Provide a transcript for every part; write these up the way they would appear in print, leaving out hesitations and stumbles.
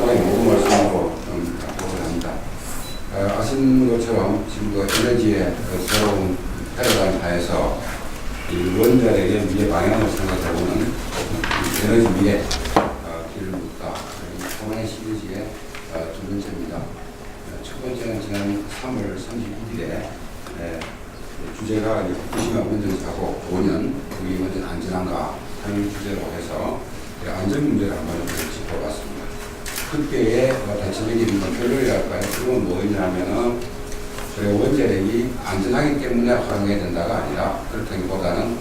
간단하게 모두 말씀으로 보고자 합니다. 아시는 것처럼 지금 에너지의 새로운 패러다임 하에서 이 원자력의 미래 방향을 생각해보는 에너지 미래 길을 묻다 코멘 시리즈의 두 번째입니다. 첫 번째는 지난 3월 31일에 주제가 후쿠시마 원전 사고 5년 우리 원전 안전한가 하는 주제로 해서 안전 문제를 한번 짚어봤습니다. 그때의 대체적인 결론이랄까요? 그건 뭐였냐면은 원자력이 안전하기 때문에 활용해야 된다가 아니라 그렇다기보다는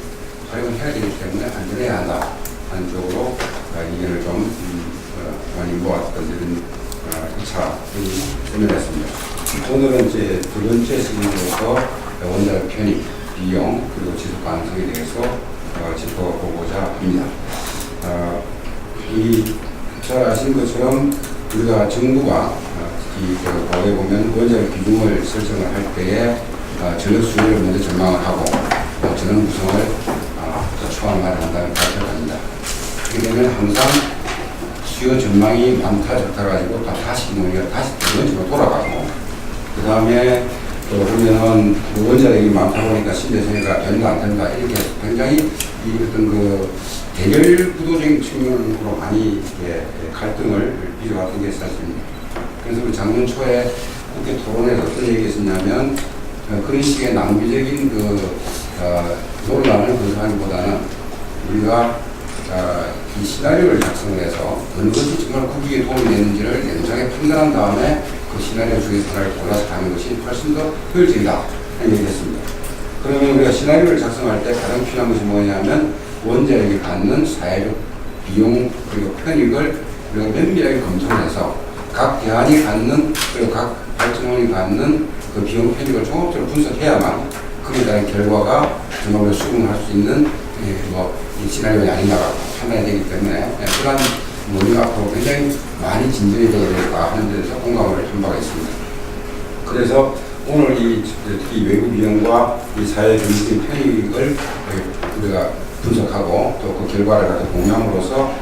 활용해야 되기 때문에 안전해야 한다 하는 쪽으로 의견을 좀 많이 모았던 이런 2차 설명했습니다. 오늘은 이제 두 번째 시간으로서 원자력 편입, 비용, 그리고 지속 가능성에 대해서 짚어보고자 합니다. 잘 아시는 것처럼 우리가 정부가 과거에 보면 원자력 비중을 설정을 할 때에 전력 수요를 먼저 전망을 하고 전력 구성을 초안을 한다는 발표를 합니다. 그렇게 되면 항상 수요 전망이 많다 적다 가지고 다시 논의가 다시 원칙으로 돌아가고 그 다음에 또 보면은 원자력이 많다 보니까 신대세가 된다 안 된다 이렇게 굉장히 이 어떤 대결 구도적인 측면으로 많이 갈등을 빚어왔던 게 사실입니다. 그래서 우리 작년 초에 국회 토론에서 어떤 얘기가 있었냐면 그런 식의 낭비적인 논란을 거듭하기보다는 우리가 이 시나리오를 작성을 해서 어느 것이 정말 국익에 도움이 되는지를 냉정하게 판단한 다음에 그 시나리오 중에서 하나를 골라서 가는 것이 훨씬 더 효율적이다 하는 얘기를 했습니다. 그러면 우리가 시나리오를 작성할 때 가장 필요한 것이 뭐냐면 원자력이 갖는 사회적 비용 그리고 편익을 우리가 면밀하게 검토를 해서 각 대안이 갖는 그리고 각 발전원이 갖는 그 비용 편익을 종합적으로 분석해야만 그에 따른 결과가 정말로 수긍할 수 있는 이 시나리오가 아닌가 판단이 되기 때문에 그러한 논의가 앞으로 굉장히 많이 진전이 되어야 될까 하는 데서 공감을 한 바가 있습니다. 그래서 오늘 특히 외부 비용과 이 사회 경제적인 편익을 우리가 분석하고 또 그 결과를 갖다 공유함으로써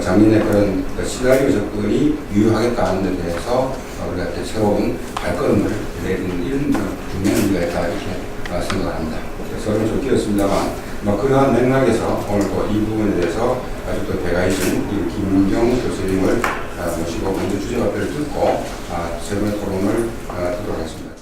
작년에 그런 시나리오 접근이 유효하겠다 하는 데 대해서 우리가 새로운 발걸음을 내리는 이런 중요한 의미가 있다 이렇게 생각을 합니다. 그래서 얼른 좀 길었습니다만 그러한 맥락에서 오늘 또 이 부분에 대해서 아주 또 배가 있는 김은경 교수님을 모시고 먼저 주제 발표를 듣고 세 번의 토론을 듣도록 하겠습니다.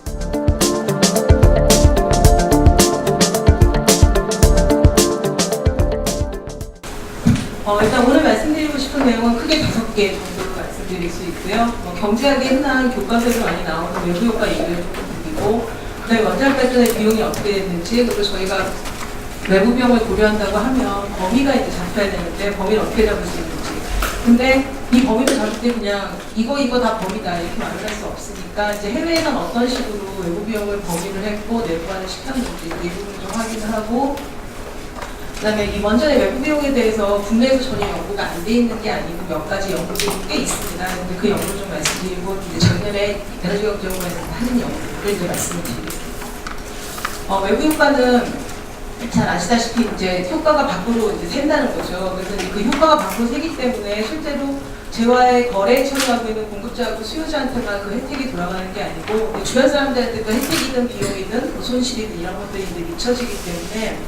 일단 오늘 말씀드리고 싶은 내용은 크게 5개 정도로 말씀드릴 수 있고요. 경제학에 흔한 교과서에서 많이 나오는 외부 효과 얘기를 조금 드리고, 그다음에 원자력 발전의 비용이 어떻게 됐는지, 그리고 저희가 외부 비용을 고려한다고 하면 범위가 이제 잡혀야 되는데 범위를 어떻게 잡을 수 있는지. 근데 이 범위를 잡을 때 그냥 이거 다 범위다 이렇게 말을 할 수 없으니까 이제 해외에서는 어떤 식으로 외부 비용을 범위를 했고 내부화를 시켰는지 이 부분 좀 확인을 하고. 그다음에 이 원전의 외부 비용에 대해서 국내에서 전혀 연구가 안 돼 있는 게 아니고 몇 가지 연구들이 꽤 있습니다. 근데 그 연구를 좀 말씀드리고 이제 작년에 에너지 경제연구원에서 하는 연구를 이제 말씀을 드리겠습니다. 외부 효과는 잘 아시다시피 이제 효과가 밖으로 이제 샌다는 거죠. 그래서 이제 그 효과가 밖으로 새기 때문에 실제로 재화의 거래에 참여하고 있는 공급자하고 수요자한테만 그 혜택이 돌아가는 게 아니고 주변 사람들한테도 혜택이든 비용이든 손실이든 이런 것들이 이제 미쳐지기 때문에.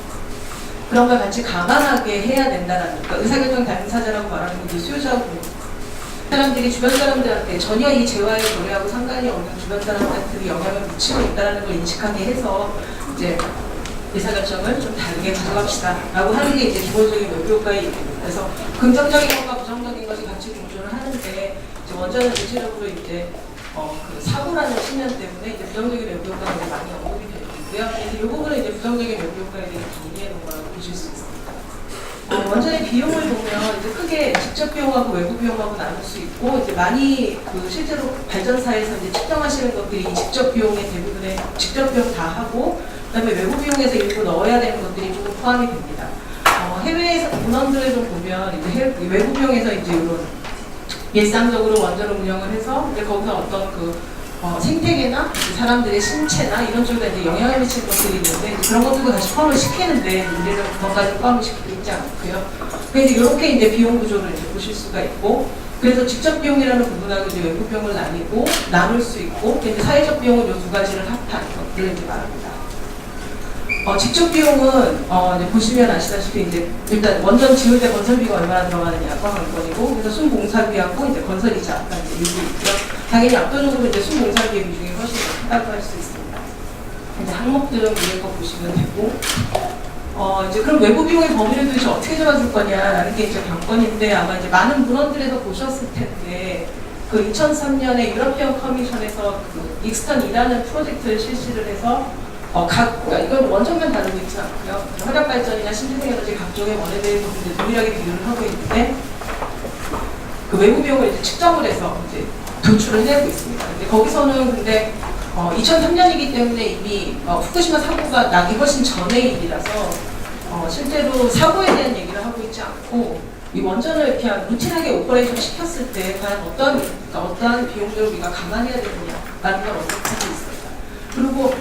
그런 걸 같이 감안하게 해야 된다는 그러니까 의사결정 당사자라고 말하는 건 수요자고 사람들이 주변 사람들한테 전혀 이 재화의 거래하고 상관이 없는 주변 사람들한테 영향을 미치고 있다는 걸 인식하게 해서 이제 의사결정을 좀 다르게 가져갑시다 라고 하는 게 이제 기본적인 외부 효과의 얘기입니다. 그래서 긍정적인 것과 부정적인 것이 같이 공존을 하는데 이제 원전은 전체적으로 이제 그 사고라는 측면 때문에 이제 부정적인 외부 효과가 이제 많이 언급이 되고 있고요. 그래서 이 부분은 이제 부정적인 외부 효과에 대해서 정리해 놓은 거라고 보실 수 있습니다. 원전의 비용을 보면 이제 크게 직접 비용하고 외부 비용하고 나눌 수 있고 이제 많이 실제로 발전사에서 이제 측정하시는 것들이 직접 비용의 대부분의 직접 비용 다 하고 그다음에 외부 비용에서 일부 넣어야 되는 것들이 조금 포함이 됩니다. 해외에서 문헌들을 좀 보면 이제 외부 비용에서 이제 이런 일상적으로 원전을 운영을 해서 이제 거기서 어떤 생태계나 사람들의 신체나 이런 쪽에 이제 영향을 미치는 것들이 있는데 그런 것들도 다시 포함을 시키는데 우리는 그것까지 포함을 시키고 있지 않고요. 그래서 이렇게 이제 비용 구조를 이제 보실 수가 있고 그래서 직접 비용이라는 부분하고 이제 외부 비용을 나눌 수 있고, 이제 사회적 비용은 이 두 가지를 합한 것들을 이제 말합니다. 직접 비용은 이제 보시면 아시다시피 이제 일단 원전 지을 때 건설비가 얼마나 들어가느냐가 관건이고, 그래서 순공사비하고 이제 건설이자가 이제 일부 있고요. 당연히 압도적으로 이제 순공사비의 비중이 훨씬 더 크다고 할 수 있습니다. 이제 항목들은 위에 거 보시면 되고, 이제 그럼 외부 비용의 범위를 도대체 어떻게 잡아줄 거냐라는 게 이제 관건인데, 아마 이제 많은 문헌들에서 보셨을 텐데, 그 2003년에 유러피언 커미션에서 그 익스턴이라는 프로젝트를 실시를 해서 그러니까 이건 원전만 다루고 있지 않고요. 화력 발전이나 신재생에너지 각종의 원에 대해서 이제 동일하게 비교를 하고 있는데, 그 외부 비용을 이제 측정을 해서 이제 도출을 해내고 있습니다. 근데 거기서는 근데 2003년이기 때문에 이미 후쿠시마 사고가 나기 훨씬 전의 일이라서 실제로 사고에 대한 얘기를 하고 있지 않고, 이 원전을 그냥 루틴하게 오퍼레이션 시켰을 때 과연 어떠한 비용들을 우리가 감안해야 되느냐라는 걸 언급하고 있습니다. 그리고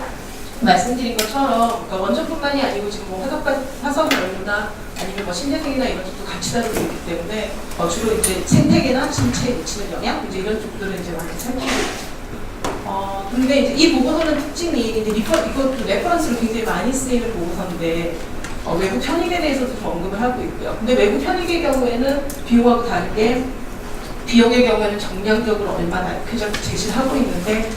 말씀드린 것처럼 그러니까 원전뿐만이 아니고 지금 뭐 화석 연료나 아니면 뭐 신재생이나 이런 쪽도 같이 다루고 있기 때문에 주로 이제 생태계나 신체에 미치는 영향 이제 이런 쪽들을 이제 많이 살피고 있죠. 근데 이제 이 보고서는 특징이 이제 이것도 레퍼런스로 굉장히 많이 쓰이는 보고서인데 외부 편익에 대해서도 좀 언급을 하고 있고요. 근데 외부 편익의 경우에는 비용하고 다르게 비용의 경우에는 정량적으로 얼마나 제시를 하고 있는데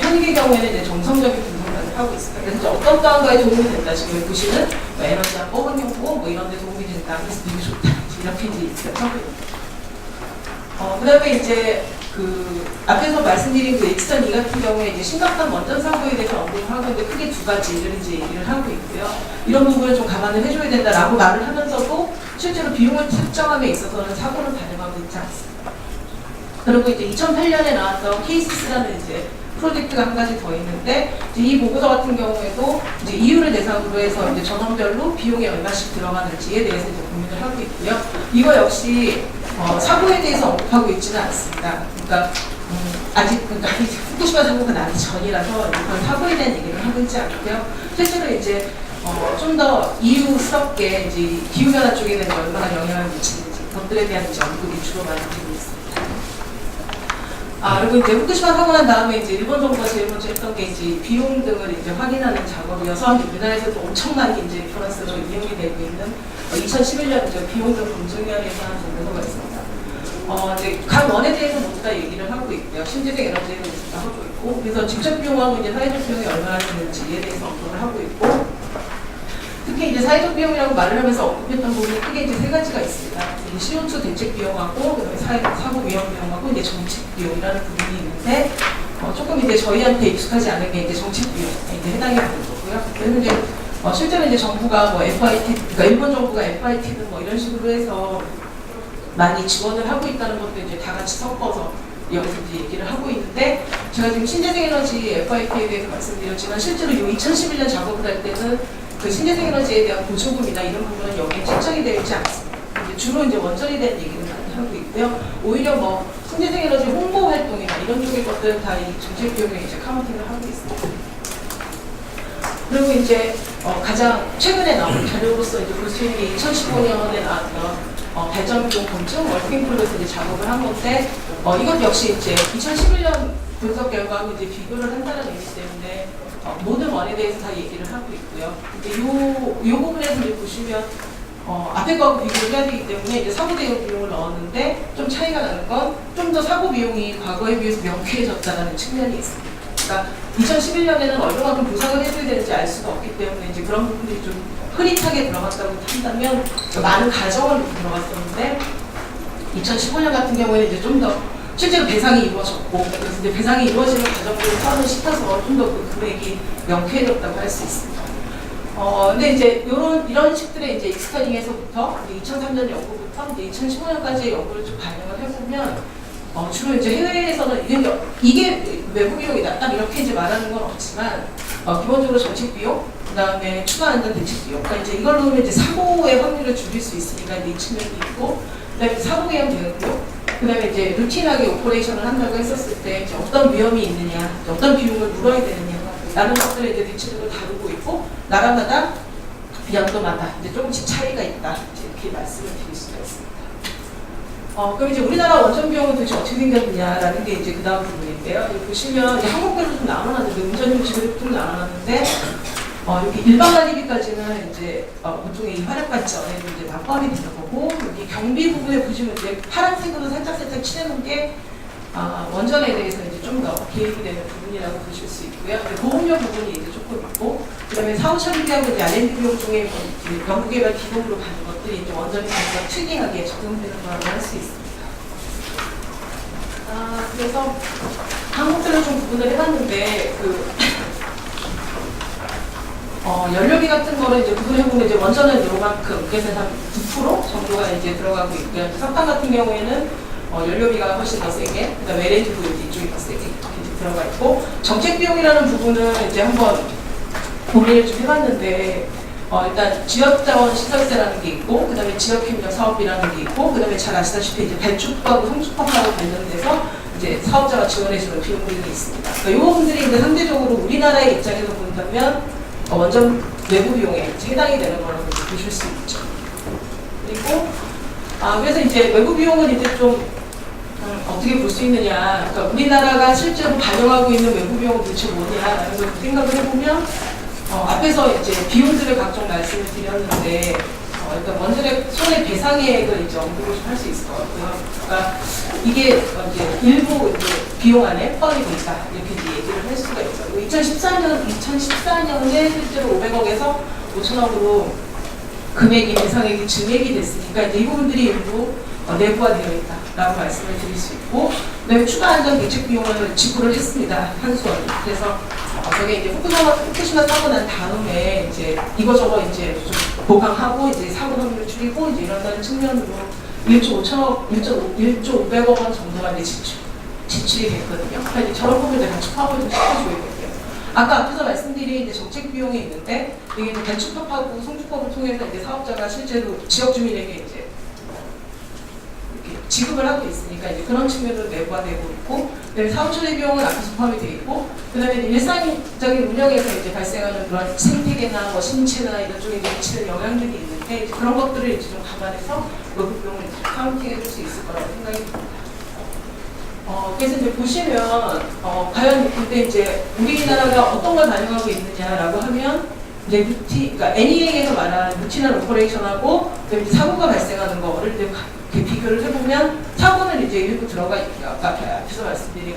편익의 경우에는 이제 정성적인 분석을 하고 있습니다. 그래서 이제 어떤 거에 도움이 된다. 지금 보시는 뭐 에너지나 뽑은 연구 뭐 이런 데 도움이 된다. 그래서 되게 좋다. 이렇게 이제 있어요. 그 다음에 이제 그 앞에서 말씀드린 그 익스턴 2 같은 경우에 이제 심각한 원전 사고에 대해서 언급을 하고 있는데 크게 두 가지를 이제 얘기를 하고 있고요. 이런 부분을 좀 감안을 해줘야 된다라고 말을 하면서도 실제로 비용을 측정함에 있어서는 사고를 반영하고 있지 않습니다. 그리고 이제 2008년에 나왔던 케이스라는 이제 프로젝트가 한 가지 더 있는데 이 보고서 같은 경우에도 이제 이유를 대상으로 해서 이제 전원별로 비용이 얼마씩 들어가는지에 대해서 이제 고민을 하고 있고요. 이거 역시 사고에 대해서 언급하고 있지는 않습니다. 그러니까 아직 그러니까 후쿠시마 사고가 나기 전이라서 이런 사고에 대한 얘기를 하고 있지 않고요. 실제로 이제 좀 더 이유스럽게 이제 기후 변화 쪽에 대해서 얼마나 영향을 미치는지 그것들에 대한 이제 언급이 주로 많이 되고 있습니다. 그리고 이제 후쿠시마 사고 난 다음에 이제 일본 정부가 제일 먼저 했던 게 이제 비용 등을 이제 확인하는 작업이어서 우리나라에서도 엄청나게 이제 리퍼런스로 이용이 되고 있는 2011년 이제 비용 등 검증위원회에서 한 보고서가 있습니다. 이제 각 원에 대해서 모두 다 얘기를 하고 있고요. 신재생 에너지에 대해서 하고 있고, 그래서 직접 비용하고 이제 사회적 비용이 얼마나 되는지에 대해서 언급을 하고 있고, 특히 이제 사회적 비용이라고 말을 하면서 언급했던 부분이 크게 이제 세 가지가 있습니다. CO2 대책 비용하고, 그다음에 사고 위험 비용하고, 이제 정책 비용이라는 부분이 있는데, 조금 이제 저희한테 익숙하지 않은 게 이제 정책 비용에 이제 해당이 되는 거고요. 그래서 이제 실제로 이제 정부가 뭐 FIT, 그러니까 일본 정부가 FIT든 뭐 이런 식으로 해서 많이 지원을 하고 있다는 것도 이제 다 같이 섞어서 여기서 이제 얘기를 하고 있는데, 제가 지금 신재생 에너지 FIT에 대해서 말씀드렸지만 실제로 이 2011년 작업을 할 때는 그 신재생 에너지에 대한 보조금이나 이런 부분은 여기에 책정이 되어 있지 않습니다. 주로 이제 원전에 대한 얘기를 많이 하고 있고요. 오히려 뭐 신재생 에너지 홍보 활동이나 이런 쪽의 것들은 다 이 정책 비용에 이제 카운팅을 하고 있습니다. 그리고 이제 가장 최근에 나온 자료로서 이제 볼 수 있는 게 2015년에 나왔던 발전 비용 검증 월킹풀로에서 이제 작업을 한 건데, 이것 역시 이제 2011년 분석 결과하고 이제 비교를 한다는 의미 때문에 모든 원에 대해서 다 얘기를 하고 있고요. 근데 요 부분에서 이제 보시면 앞에 거하고 비교를 해야 되기 때문에 이제 사고 대응 비용을 넣었는데 좀 차이가 나는 건 좀 더 사고 비용이 과거에 비해서 명쾌해졌다는 측면이 있습니다. 그러니까 2011년에는 얼마만큼 보상을 해줘야 되는지 알 수가 없기 때문에 이제 그런 부분들이 좀 흐릿하게 들어갔다고 한다면 많은 가정을 놓고 들어갔었는데 2015년 같은 경우에는 이제 좀 더 실제로 배상이 이루어졌고, 그래서 이제 배상이 이루어지는 과정들을 선을 씻어서 좀 더 그 금액이 명쾌해졌다고 할 수 있습니다. 근데 이제 이런 식들의 이제 익스터닝에서부터 2003년 연구부터 이제 2015년까지의 연구를 좀 반영을 해보면 주로 이제 해외에서는 이게 외부 비용이다 딱 이렇게 이제 말하는 건 없지만 기본적으로 정책 비용, 그다음에 추가 안전 대책 비용, 그러니까 이제 이걸로 하면 이제 사고의 확률을 줄일 수 있으니까 이제 이 측면이 있고, 그다음에 사고 위험 대응 비용, 그다음에 이제 루틴하게 오퍼레이션을 한다고 했었을 때 이제 어떤 위험이 있느냐, 어떤 비용을 물어야 되느냐라는 것들을 이제 대체적으로 다루고 있고, 나라마다 연도마다 이제 조금씩 차이가 있다 이렇게 말씀을 드릴 수가 있습니다. 그럼 이제 우리나라 원전 비용은 도대체 어떻게 생겼느냐라는 게 이제 그 다음 부분인데요. 여기 보시면 이제 항목별로 좀 나눠놨는데, 운전용 지급이 좀 나눠놨는데, 이렇게 일반 관리비까지는 이제 보통 이 활약받지 전에도 이제 다 포함이 되는 거고, 여기 경비 부분에 보시면 이제 파란색으로 살짝 칠해놓은 게 원전에 대해서 이제 좀 더 개입이 되는 부분이라고 보실 수 있고요. 보험료 부분이 이제 조금 있고, 그다음에 사후 처리비하고 이제 R&D 비용 중에 연구개발 기금으로 가는 것들이 이제 원전에 대해서 특이하게 적용되는 거라고 할 수 있습니다. 그래서 항목들을 좀 구분을 해봤는데 연료비 같은 거를 이제 구분해보면 이제 원전은 요만큼, 그래서 한 9% 정도가 이제 들어가고 있고요. 석탄 같은 경우에는 연료비가 훨씬 더 세게, 그다음에 LNG도 이쪽이 더 세게 이렇게 들어가 있고, 정책 비용이라는 부분은 이제 한번 고민을 좀 해봤는데, 일단 지역자원 시설세라는 게 있고, 그다음에 지역협력 사업비라는 게 있고, 그다음에 잘 아시다시피 이제 배출법하고 성수법하고 관련돼서 이제 사업자가 지원해주는 비용들이 있습니다. 그러니까 이 부분들이 이제 상대적으로 우리나라의 입장에서 본다면 원전 내부 비용에 해당이 되는 거라고 보실 수 있죠. 그리고 그래서 이제 외부 비용은 이제 좀 어떻게 볼 수 있느냐, 그러니까 우리나라가 실제로 반영하고 있는 외부 비용은 도대체 뭐냐라는 걸 생각을 해보면 앞에서 이제 비용들을 각종 말씀을 드렸는데 일단 원전의 손해배상액을 이제 언급을 좀 할 수 있을 것 같고요. 그러니까 이게 이제 일부 이제 비용 안에 포함이 돼 있다 이렇게 이제 얘기를 할 수가 있어요. 2014년에 실제로 500억에서 5천억으로 금액이 배상액이 증액이 됐으니까 이제 이 부분들이 일부 내부화되어 있다라고 말씀을 드릴 수 있고, 그다음에 추가 안전 대책 비용을 지불을 했습니다. 한수원이. 그래서 저게 이제 후쿠시마 사고 난 다음에 이제 이거저거 이제 좀 보강하고 이제 사고 확률을 줄이고 이제 이런다는 측면으로 1조 500억 원 정도가 이제 지출이 됐거든요. 그러니까 이제 저런 부분들 같이 파악을 좀 시켜줘야겠고요. 아까 앞에서 말씀드린 이제 정책 비용이 있는데 이게 이제 대축법하고 성주법을 통해서 이제 사업자가 실제로 지역 주민에게 이제 지급을 하고 있으니까 이제 그런 측면으로 내부화되고 있고, 그다음에 사업 처리 비용은 앞에서 포함이 되어 있고, 그다음에 일상적인 운영에서 이제 발생하는 그런 생태계나 뭐 신체나 이런 쪽에 미치는 영향들이 있는데 이제 그런 것들을 이제 좀 감안해서 외부 비용을 이제 카운팅해줄 수 있을 거라고 생각이 듭니다. 그래서 이제 보시면 과연 근데 이제 우리나라가 어떤 걸 반영하고 있느냐라고 하면 이제 그러니까 NEA에서 말하는 루틴한 오퍼레이션하고 그다음에 사고가 발생하는 거를 이제 비교를 해보면 사고는 이제 일부 들어가 있고요. 아까 앞에서 말씀드린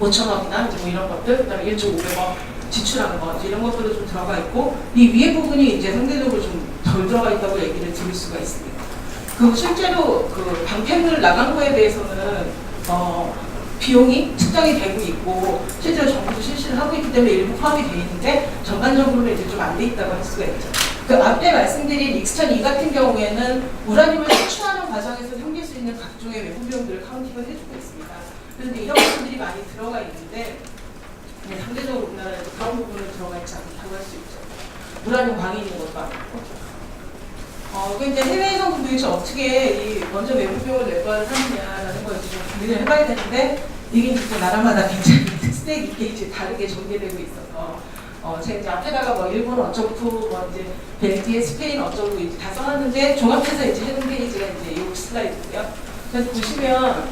5천억이나 이제 뭐 이런 것들, 그다음에 1조 500억 지출한 거 이런 것들도 좀 들어가 있고, 이 위에 부분이 이제 상대적으로 좀 덜 들어가 있다고 얘기를 드릴 수가 있습니다. 실제로 방편을 나간 거에 대해서는 비용이 측정이 되고 있고 실제로 정부도 실시를 하고 있기 때문에 일부 포함이 되어 있는데 전반적으로는 이제 좀 안 돼 있다고 할 수가 있죠. 그 앞에 말씀드린 익스천 2 같은 경우에는 우라늄을 추출하는 과정에서 생길 수 있는 각종의 외부 비용들을 카운팅을 해주고 있습니다. 그런데 이런 부분들이 많이 들어가 있는데 상대적으로 우리나라에서 그런 부분은 들어가 있지 않다고 할 수 있죠. 우라늄 광이 있는 것도 아니고. 근데 해외에서 도대체 어떻게 이 먼저 외부 비용을 내부화를 하느냐라는 걸 좀 고민을 해봐야 되는데 이게 이제 나라마다 굉장히 특색 있게 이제 다르게 전개되고 있어서 제가 이제 앞에다가 뭐 일본 어쩌고 뭐 이제 벨기에, 스페인 어쩌고 이제 다 써놨는데 종합해서 이제 해놓은 페이지가 이제 이 슬라이드고요. 그래서 보시면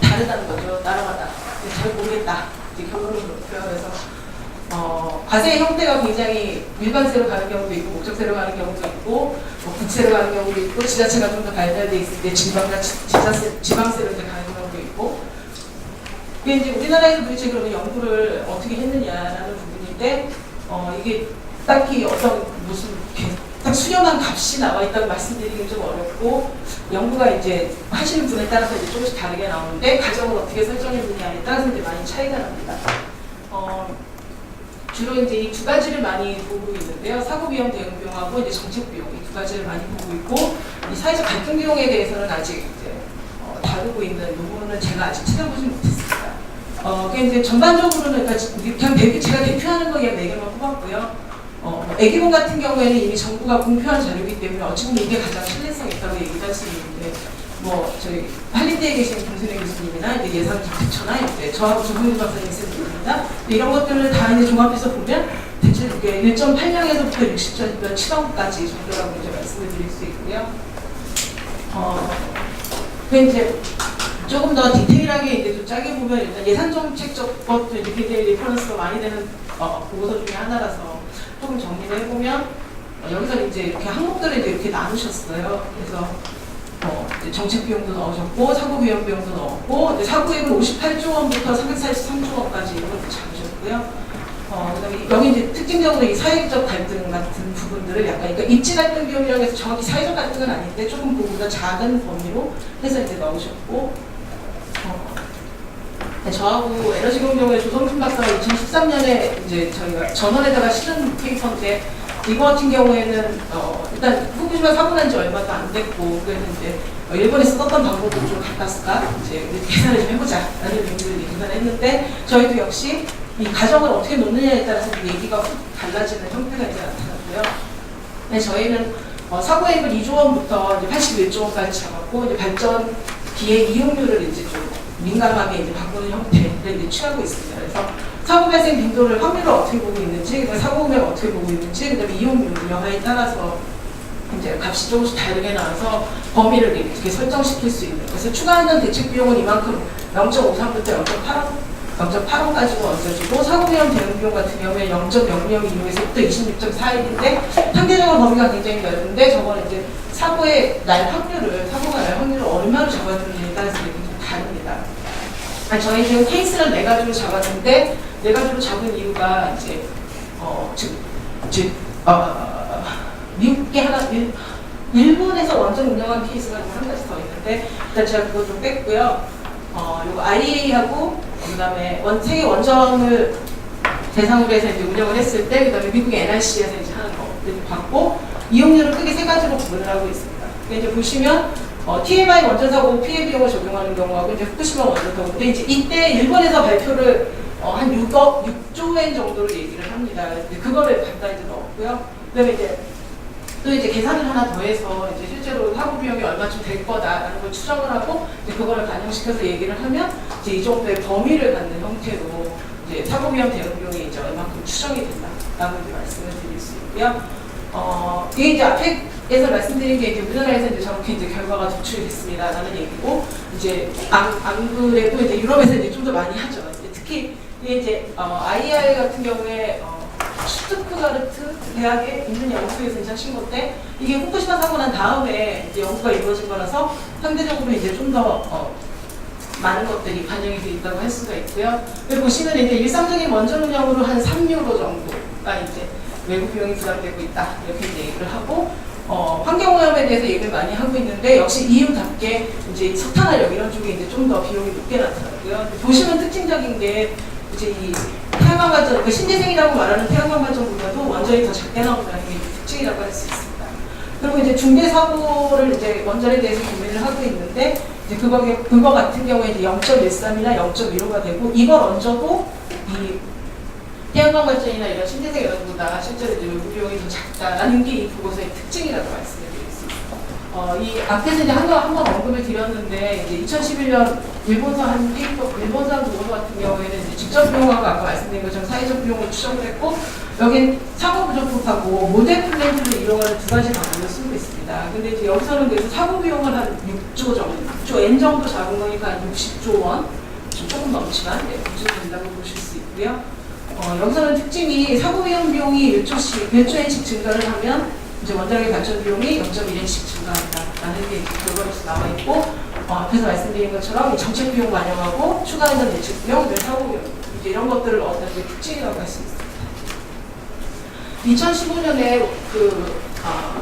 다르다는 거죠. 나라마다 잘 모르겠다. 이제 결론은 그렇고요. 그래서 과세의 형태가 굉장히 일반세로 가는 경우도 있고 목적세로 가는 경우도 있고 뭐 국세로 가는 경우도 있고 지자체가 좀 더 발달돼 있을 때 지방세로 이제 가는 경우도 있고. 그게 이제 우리나라에서 도대체 그러면 연구를 어떻게 했느냐라는 부분인데 이게 딱히 어떤 무슨 딱 수렴한 값이 나와 있다고 말씀드리기는 좀 어렵고, 연구가 이제 하시는 분에 따라서 이제 조금씩 다르게 나오는데 가정을 어떻게 설정했느냐에 따라서 이제 많이 차이가 납니다. 주로 이제 이 두 가지를 많이 보고 있는데요. 사고 비용, 대응 비용하고 이제 정책 비용 이 두 가지를 많이 보고 있고, 이 사회적 갈등 비용에 대해서는 아직 이제 다루고 있는 부분은 제가 아직 찾아보지 못했습니다. 그게 이제 전반적으로는 그러니까 그냥 제가 대표하는 거 그냥 4개만 뽑았고요. 애기본 같은 경우에는 이미 정부가 공표한 자료이기 때문에 어찌 보면 이게 가장 신뢰성 있다고 얘기할 수 있는데, 뭐 저희 한림대에 계신 김순애 교수님이나 이제 예산정책처나 이제 저하고 조성윤 박사님 있습니다. 이런 것들을 다 이제 종합해서 보면 대체 이게 1.8명에서부터 60.7억까지 정도라고 이제 말씀을 드릴 수 있고요. 근데 이제 조금 더 디테일하게 이제 좀 짜게 보면 일단 예산 정책적 것도 이제 굉장히 리퍼런스가 많이 되는 보고서 중에 하나라서 조금 정리를 해보면 여기서 이제 이렇게 항목들을 이제 이렇게 나누셨어요. 그래서 이제 정책 비용도 넣으셨고 사고 비용 비용도 넣었고 이제 사고액은 58조 원부터 343조 원까지 이렇게 잡으셨고요. 그다음에 여기 이제 특징적으로 이 사회적 갈등 같은 부분들을 약간 그러니까 입지 갈등 비용이라고 해서 정확히 사회적 갈등은 아닌데 조금 그보다 작은 범위로 해서 이제 넣으셨고 저하고 에너지공정의 조성준 박사가 2013년에 이제 저희가 전원에다가 실은 페이퍼인데 이거 같은 경우에는 일단 후쿠시마 사고 난 지 얼마도 안 됐고 그래서 이제 일본에서 썼던 방법도 좀 같았을까 이제 우리 계산을 좀 해보자라는 의미로 계산을 했는데 저희도 역시 이 가정을 어떻게 놓느냐에 따라서 얘기가 훅 달라지는 형태가 이제 나타났고요. 네, 저희는 사고액을 2조 원부터 이제 81조 원까지 잡았고 이제 발전 기획 이용률을 이제 좀 민감하게 이제 바꾸는 형태를 이제 취하고 있습니다. 그래서 사고 발생 빈도를 확률을 어떻게 보고 있는지, 그다음에 사고 금액을 어떻게 보고 있는지, 그다음에 이용률 여하에 따라서 이제 값이 조금씩 다르게 나와서 범위를 이렇게 설정시킬 수 있는. 그래서 추가하는 대책 비용은 이만큼 0.53부터 0.8원까지로 얹어지고 사고 위험 대응 비용 같은 경우에 0.002에서부터 26.41인데 상대적으로 범위가 굉장히 넓은데 저거는 이제 사고의 날 확률을 사고가 날 확률을 얼마로 잡아주느냐에 따라서 이렇게 좀 다릅니다. 저희 지금 케이스를 4가지로 잡았는데 4가지로 잡은 이유가 이제 미국계 하나 일본에서 원전 운영한 케이스가 한 가지 더 있는데 일단 제가 그거 좀 뺐고요. 요거 IEA하고 그다음에 세계 원전을 대상으로 해서 이제 운영을 했을 때 그다음에 미국의 NRC에서 이제 하는 거를 봤고 이용률을 크게 3가지로 구분을 하고 있습니다. 이제 보시면 TMI 원전 사고 피해 비용을 적용하는 경우하고 이제 후쿠시마 원전 사고. 근데 이제 이때 일본에서 발표를 한 6조 엔 정도를 얘기를 합니다. 그거를 간단히 넣었고요. 그다음에 이제 또 이제 계산을 하나 더해서 이제 실제로 사고 비용이 얼마쯤 될 거다라는 걸 추정을 하고 이제 그거를 반영시켜서 얘기를 하면 이제 이 정도의 범위를 갖는 형태로 이제 사고 비용 대응 비용이 이제 얼마큼 추정이 된다라고 이제 말씀을 드릴 수 있고요. 이게 이제 앞에서 말씀드린 게 이제 우리나라에서 이제 저렇게 이제 결과가 도출이 됐습니다라는 얘기고 이제 안 그래도 이제 유럽에서 이제 좀 더 많이 하죠. 특히 이제 IR 같은 경우에 슈투트가르트 대학에 있는 연구소에서 이제 하신 건데 이게 후쿠시마 사고 난 다음에 이제 연구가 이루어진 거라서 상대적으로 이제 좀 더 많은 것들이 반영이 되어 있다고 할 수가 있고요. 여기 보시면 이제 일상적인 원전 운영으로 한 3유로 정도가 이제 외부 비용이 부담되고 있다 이렇게 이제 얘기를 하고 환경오염에 대해서 얘기를 많이 하고 있는데 역시 EU답게 이제 석탄화력 이런 쪽에 이제 좀 더 비용이 높게 나타나고요. 보시면 특징적인 게 이제 이 태양광 발전, 그러니까 신재생이라고 말하는 태양광 발전보다도 원전이 더 작게 나온다는 게 특징이라고 할 수 있습니다. 그리고 이제 중대 사고를 이제 원전에 대해서 고민을 하고 있는데 이제 그거 같은 경우에 이제 0.13이나 0.15가 되고 이걸 얹어도 이 태양광 발전이나 이런 신재생 에너지보다 실제로 이제 외부 비용이 더 작다라는 게 이 보고서의 특징이라고 말씀을 드리겠습니다. 이 앞에서 이제 한번 언급을 드렸는데 이제 2011년 일본산 페이퍼, 일본산 보고서 같은 경우에는 이제 직접 비용하고 아까 말씀드린 것처럼 사회적 비용을 추정을 했고 여긴 사고 부족폭하고 모델 플랜트를 이용하는 2가지 방법을 쓰고 있습니다. 근데 이제 여기서는 그래서 사고 비용을 한 6조 정도, 6조 엔 정도 잡은 거니까 한 60조 원, 조금 넘지만 그쯤 된다고 보실 수 있고요. 여기서는 특징이 사고 위험 비용이 1조 엔씩 증가를 하면 이제 원자력의 발전 비용이 0.1엔씩 증가한다라는 게 결과로서 나와 있고 앞에서 말씀드린 것처럼 정책 비용 반영하고 추가하는 예측 비용, 사고 비용 이제 이런 것들을 얻는 게 특징이라고 할 수 있습니다. 2015년에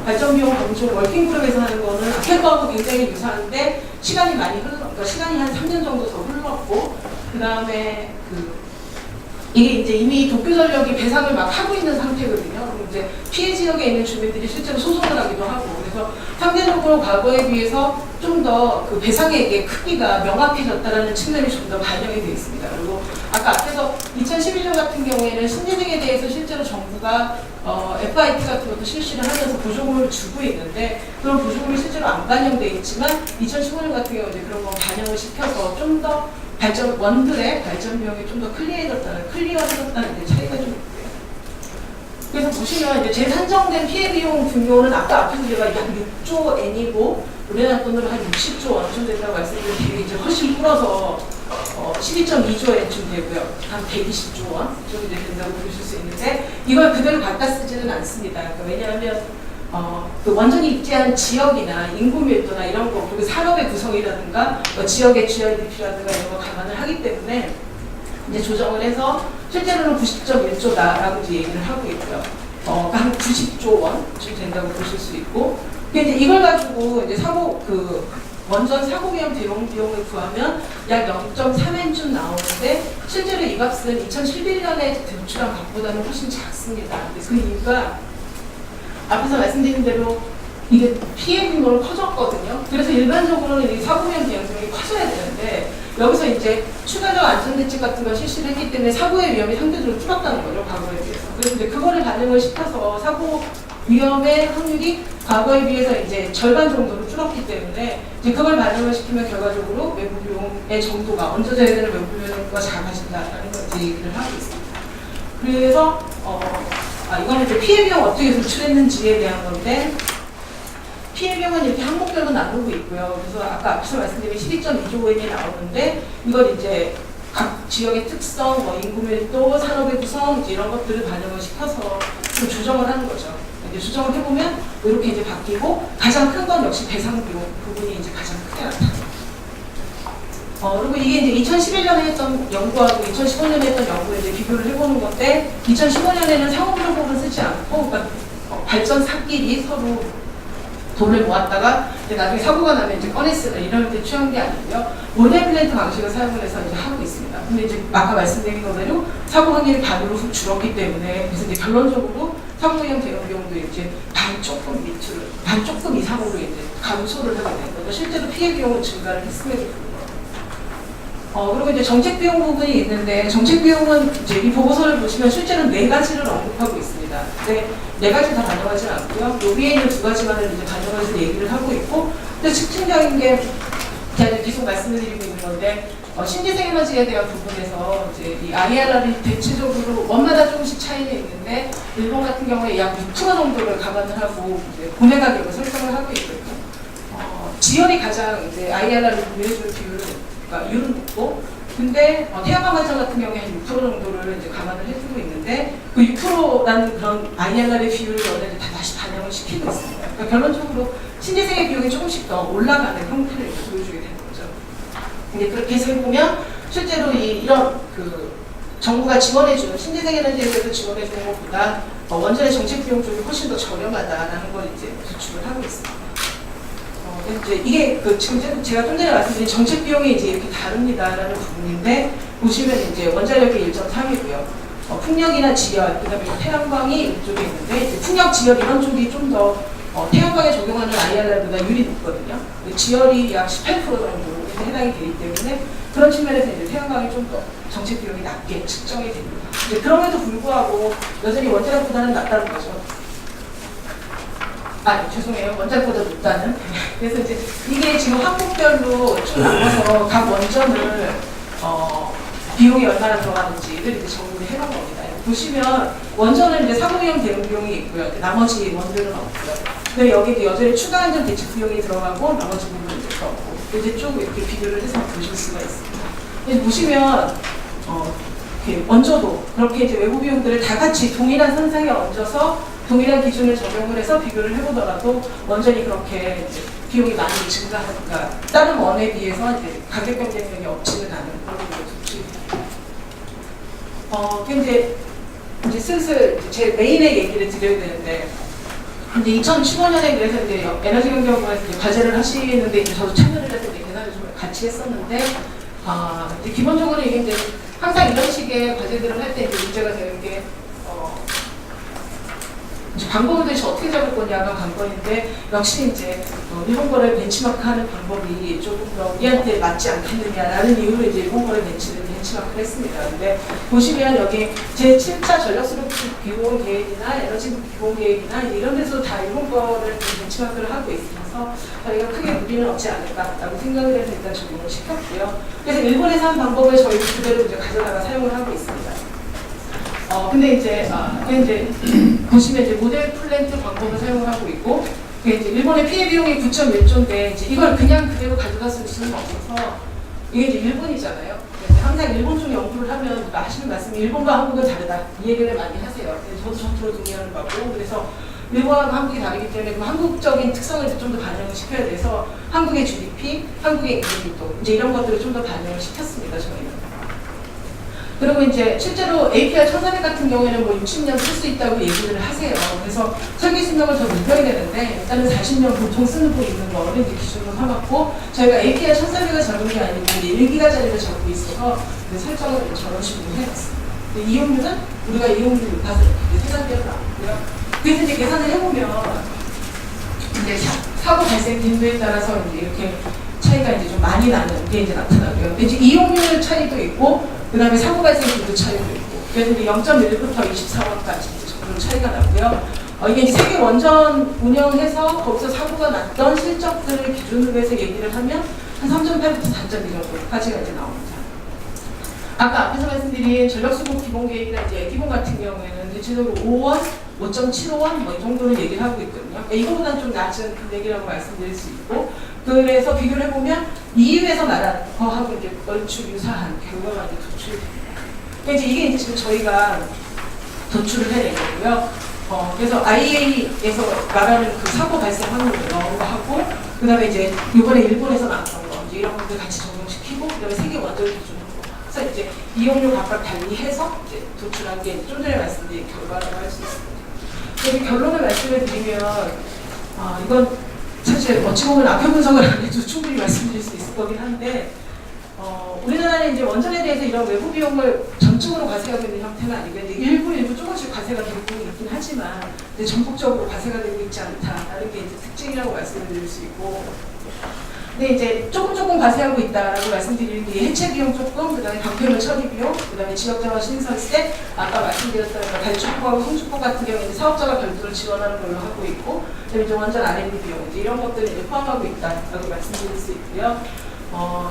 발전 비용 검증 월킹 그룹에서 하는 거는 앞에 거하고 굉장히 유사한데 시간이 많이 그러니까 시간이 한 3년 정도 더 흘렀고 그 다음에 이게 이제 이미 도쿄전력이 배상을 막 하고 있는 상태거든요. 그럼 이제 피해 지역에 있는 주민들이 실제로 소송을 하기도 하고, 그래서 상대적으로 과거에 비해서 좀 더 그 배상액의 크기가 명확해졌다는 측면이 좀 더 반영이 되어 있습니다. 그리고 아까 앞에서 2011년 같은 경우에는 신재생에 대해서 실제로 정부가 FIT 같은 것도 실시를 하면서 보조금을 주고 있는데 그런 보조금이 실제로 안 반영되어 있지만 2015년 같은 경우에 그런 거 반영을 시켜서 좀 더 원들의 발전 비용이 좀 더 클리어해졌다는 차이가 좀 있고요. 그래서 보시면 이제 재산정된 피해 비용 규모는 아까 앞에서 제가 약 6조 엔이고 우리나라 돈으로 한 60조 원 정도 된다고 말씀드렸는데 이제 훨씬 불어서 12.2조엔쯤 되고요. 한 120조 원 정도 된다고 보실 수 있는데 이걸 그대로 갖다 쓰지는 않습니다. 그러니까 왜냐하면 그 원전이 입지한 지역이나 인구 밀도나 이런 거, 그리고 산업의 구성이라든가 지역의 GRDP라든가 이런 거 감안을 하기 때문에 이제 조정을 해서 실제로는 90.1조다라고 이제 얘기를 하고 있고요. 한 90조 원쯤 된다고 보실 수 있고, 근데 이제 이걸 가지고 이제 원전 사고 위험 대응 비용을 구하면 약 0.3엔쯤 나오는데 실제로 이 값은 2011년에 대출한 값보다는 훨씬 작습니다. 그 이유가 앞에서 말씀드린 대로 이게 피해 규모는 커졌거든요. 그래서 일반적으로는 이 사고 위험 대응성이 커져야 되는데 여기서 이제 추가적 안전대책 같은 걸 실시를 했기 때문에 사고의 위험이 상대적으로 줄었다는 거죠, 과거에 비해서. 그래서 이제 그거를 반영을 시켜서 사고 위험의 확률이 과거에 비해서 이제 절반 정도로 줄었기 때문에 이제 그걸 반영을 시키면 결과적으로 외부 비용의 정도가 얹어져야 되는 외부 비용과 작아진다라는 걸 이제 얘기를 하고 있습니다. 그래서 이거는 이제 피해 비용 어떻게 도출했는지에 대한 건데, 피해 비용은 이렇게 항목별로 나누고 있고요. 그래서 아까 앞서 말씀드린 12.2조 원이 나오는데 이걸 이제 각 지역의 특성, 인구 밀도, 산업의 구성 이제 이런 것들을 반영을 시켜서 좀 조정을 하는 거죠. 이제 조정을 해보면 이렇게 이제 바뀌고 가장 큰 건 역시 배상 비용 부분이 이제 가장 크게 나타납니다. 그리고 이게 이제 2011년에 했던 연구하고 2015년에 했던 연구에 이제 비교를 해보는 건데 2015년에는 상호비용법을 쓰지 않고 그러니까 발전사끼리 서로 돈을 모았다가 이제 나중에 사고가 나면 이제 꺼내 쓰는 이런 데 취한 게 아니고요. 원래 플랜트 방식을 사용을 해서 이제 하고 있습니다. 근데 이제 아까 말씀드린 거대로 사고 확률이 반으로 훅 줄었기 때문에 그래서 이제 결론적으로 사고 위험 대응 비용도 이제 반 조금 이상으로 이제 감소를 하게 된 거죠. 실제로 피해 비용은 증가를 했음에도 불구하고. 그리고 이제 정책 비용 부분이 있는데 정책 비용은 이제 이 보고서를 보시면 실제로 4가지를 언급하고 있습니다. 근데 4가지 다 반영하지 않고요. 요 위에 있는 2가지만을 이제 반영해서 얘기를 하고 있고, 근데 특징적인 게 제가 계속 말씀을 드리고 있는 건데 신재생 에너지에 대한 부분에서 이제 이 IRR이 대체적으로 원마다 조금씩 차이는 있는데 일본 같은 경우에 약 6% 정도를 감안을 하고 이제 구매 가격을 설정을 하고 있거든요. 지열이 가장 이제 IRR을 구매해줄 이율은 높고, 근데 태양광 발전 같은 경우에 한 6% 정도를 이제 감안을 해주고 있는데 그 6%라는 그런 IRR의 비율을 원래 다 다시 반영을 시키고 있습니다. 그러니까 결론적으로 신재생의 비용이 조금씩 더 올라가는 형태를 보여주게 되는 거죠. 근데 그렇게 해서 해보면 실제로 이런 정부가 지원해주는 신재생 에너지에 대해서 지원해주는 것보다 원전의 정책 비용 쪽이 훨씬 더 저렴하다라는 걸 이제 도출을 하고 있습니다. 이제 이게 지금 제가 좀 전에 말씀드린 정책 비용이 이제 이렇게 다릅니다라는 부분인데 보시면 이제 원자력이 1.3이고요. 풍력이나 지열, 그다음에 태양광이 이쪽에 있는데 이제 풍력, 지열 이런 쪽이 좀 더 태양광에 적용하는 IRR보다 율이 높거든요. 지열이 약 18% 정도 해당이 되기 때문에 그런 측면에서 이제 태양광이 좀 더 정책 비용이 낮게 측정이 됩니다. 이제 그럼에도 불구하고 여전히 원자력보다는 낮다는 거죠. 죄송해요. 원자력보다 높다는. 그래서 이제 이게 지금 항목별로 좀 나눠서 각 원전을 비용이 얼마나 들어가는지를 이제 정리를 해놓은 겁니다. 보시면 원전은 이제 사고 위험 대응 비용이 있고요. 나머지 원들은 없고요. 근데 여기 여전히 추가 안전 대책 비용이 들어가고 나머지 부분은 이제 없고 이제 쭉 이렇게 비교를 해서 보실 수가 있습니다. 보시면 이렇게 얹어도 그렇게 이제 외부 비용들을 다 같이 동일한 선상에 얹어서 동일한 기준을 적용을 해서 비교를 해보더라도 원전이 그렇게 이제 비용이 많이 증가하니까 다른 원에 비해서 이제 가격 경쟁력이 없지는 않은 그런 소식입니다. 이제 슬슬 제 메인의 얘기를 드려야 되는데, 근데 2015년에 그래서 이제 에너지 경제연구원에서 이제 과제를 하시는데 이제 저도 참여를 해서 이제 계산을 좀 같이 했었는데, 이제 기본적으로 이게 이제 항상 이런 식의 과제들을 할 때 이제 문제가 되는 게 방법을 도대체 어떻게 잡을 거냐가 관건인데 역시 이제 일본 거를 벤치마크하는 방법이 조금 더 우리한테 맞지 않겠느냐라는 이유로 이제 일본 거를 벤치마크를 했습니다. 근데 보시면 여기 제7차 전력수급 비용 계획이나 에너지 비용 계획이나 이런 데서 다 일본 거를 벤치마크를 하고 있어서 저희가 크게 무리는 없지 않을까라고 생각을 해서 일단 적용을 시켰고요. 그래서 일본에서 한 방법을 저희 그대로 이제 가져다가 사용을 하고 있습니다. 근데 이제 보시면 이제 모델 플랜트 방법을 사용을 하고 있고, 그게 이제 일본의 피해 비용이 9.1조인데 이제 이걸 그냥 그대로 가져다 쓸 수는 없어서 이게 이제 일본이잖아요. 그래서 항상 일본 쪽 연구를 하면 하시는 말씀이 일본과 한국은 다르다 이 얘기를 많이 하세요. 저도 전투로 동의하는 거고 그래서 일본하고 한국이 다르기 때문에 그럼 한국적인 특성을 좀 더 반영을 시켜야 돼서 한국의 GDP, 한국의 인구도 이제 이런 것들을 좀 더 반영을 시켰습니다. 저희는. 그리고 이제 실제로 APR 1400 같은 경우에는 뭐 60년 쓸 수 있다고 얘기를 하세요. 그래서 설계 수명을 더 높여야 되는데 일단은 40년 보통 쓰고 있는 거를 이제 기준으로 삼았고 저희가 APR 1400을 적은 게 아니고 1기가짜리를 적고 있어서 설정을 저런 식으로 해놨습니다. 이용료는 우리가 이용료 높아서 생산되어 나왔고요. 그래서 이제 계산을 해보면 이제 사고 발생 빈도에 따라서 이제 이렇게 차이가 이제 좀 많이 나는 게 이제 나타나고요. 이제 이용률 차이도 있고, 그 다음에 사고 발생 빈도 차이도 있고, 그래서 이제 0.1부터 24원까지 이제 정도 차이가 나고요. 이게 이제 세계 원전 운영해서 거기서 사고가 났던 실적들을 기준으로 해서 얘기를 하면 한 3.8부터 4.2 정도까지가 이제 나옵니다. 아까 앞에서 말씀드린 전력수급 기본계획이나 이제 기본 같은 경우에는 대체적으로 5원, 5.75원 뭐 이 정도를 얘기를 하고 있거든요. 이거보다는 좀 낮은 금액이라고 말씀드릴 수 있고 그래서 비교를 해보면 EU에서 말한 거하고 이제 얼추 유사한 결과가 이제 도출이 됩니다. 이제 이게 지금 저희가 도출을 해낸 거고요. 그래서 IA에서 말하는 그 사고 발생 확률을 넣은 거 하고 그 다음에 이제 이번에 일본에서 나왔던 거 이제 이런 것들 같이 적용시키고 그 다음에 세계 원전 기준으로 그래서 이제 이용료 각각 달리해서 이제 도출한 게 좀 전에 말씀드린 결과라고 할 수 있습니다. 그래서 결론을 말씀을 드리면 이건 사실 어찌 보면 앞에 분석을 안 해도 충분히 말씀드릴 수 있을 거긴 한데 우리나라는 이제 원전에 대해서 이런 외부 비용을 전적으로 과세하고 있는 형태는 아니고 일부 조금씩 과세가 되고 있긴 하지만 전폭적으로 과세가 되고 있지 않다라는 게 이제 특징이라고 말씀을 드릴 수 있고 근데 이제 조금 과세하고 있다라고 말씀드리는 게 해체 비용 조금, 그 다음에 방패물 처리 비용, 그 다음에 지역자원 신설세, 아까 말씀드렸던 발주포하고 송주포 같은 경우에 사업자가 별도로 지원하는 걸로 하고 있고, 그다음에 이제 원전 R&D 비용 이제 이런 것들을 이제 포함하고 있다라고 말씀드릴 수 있고요.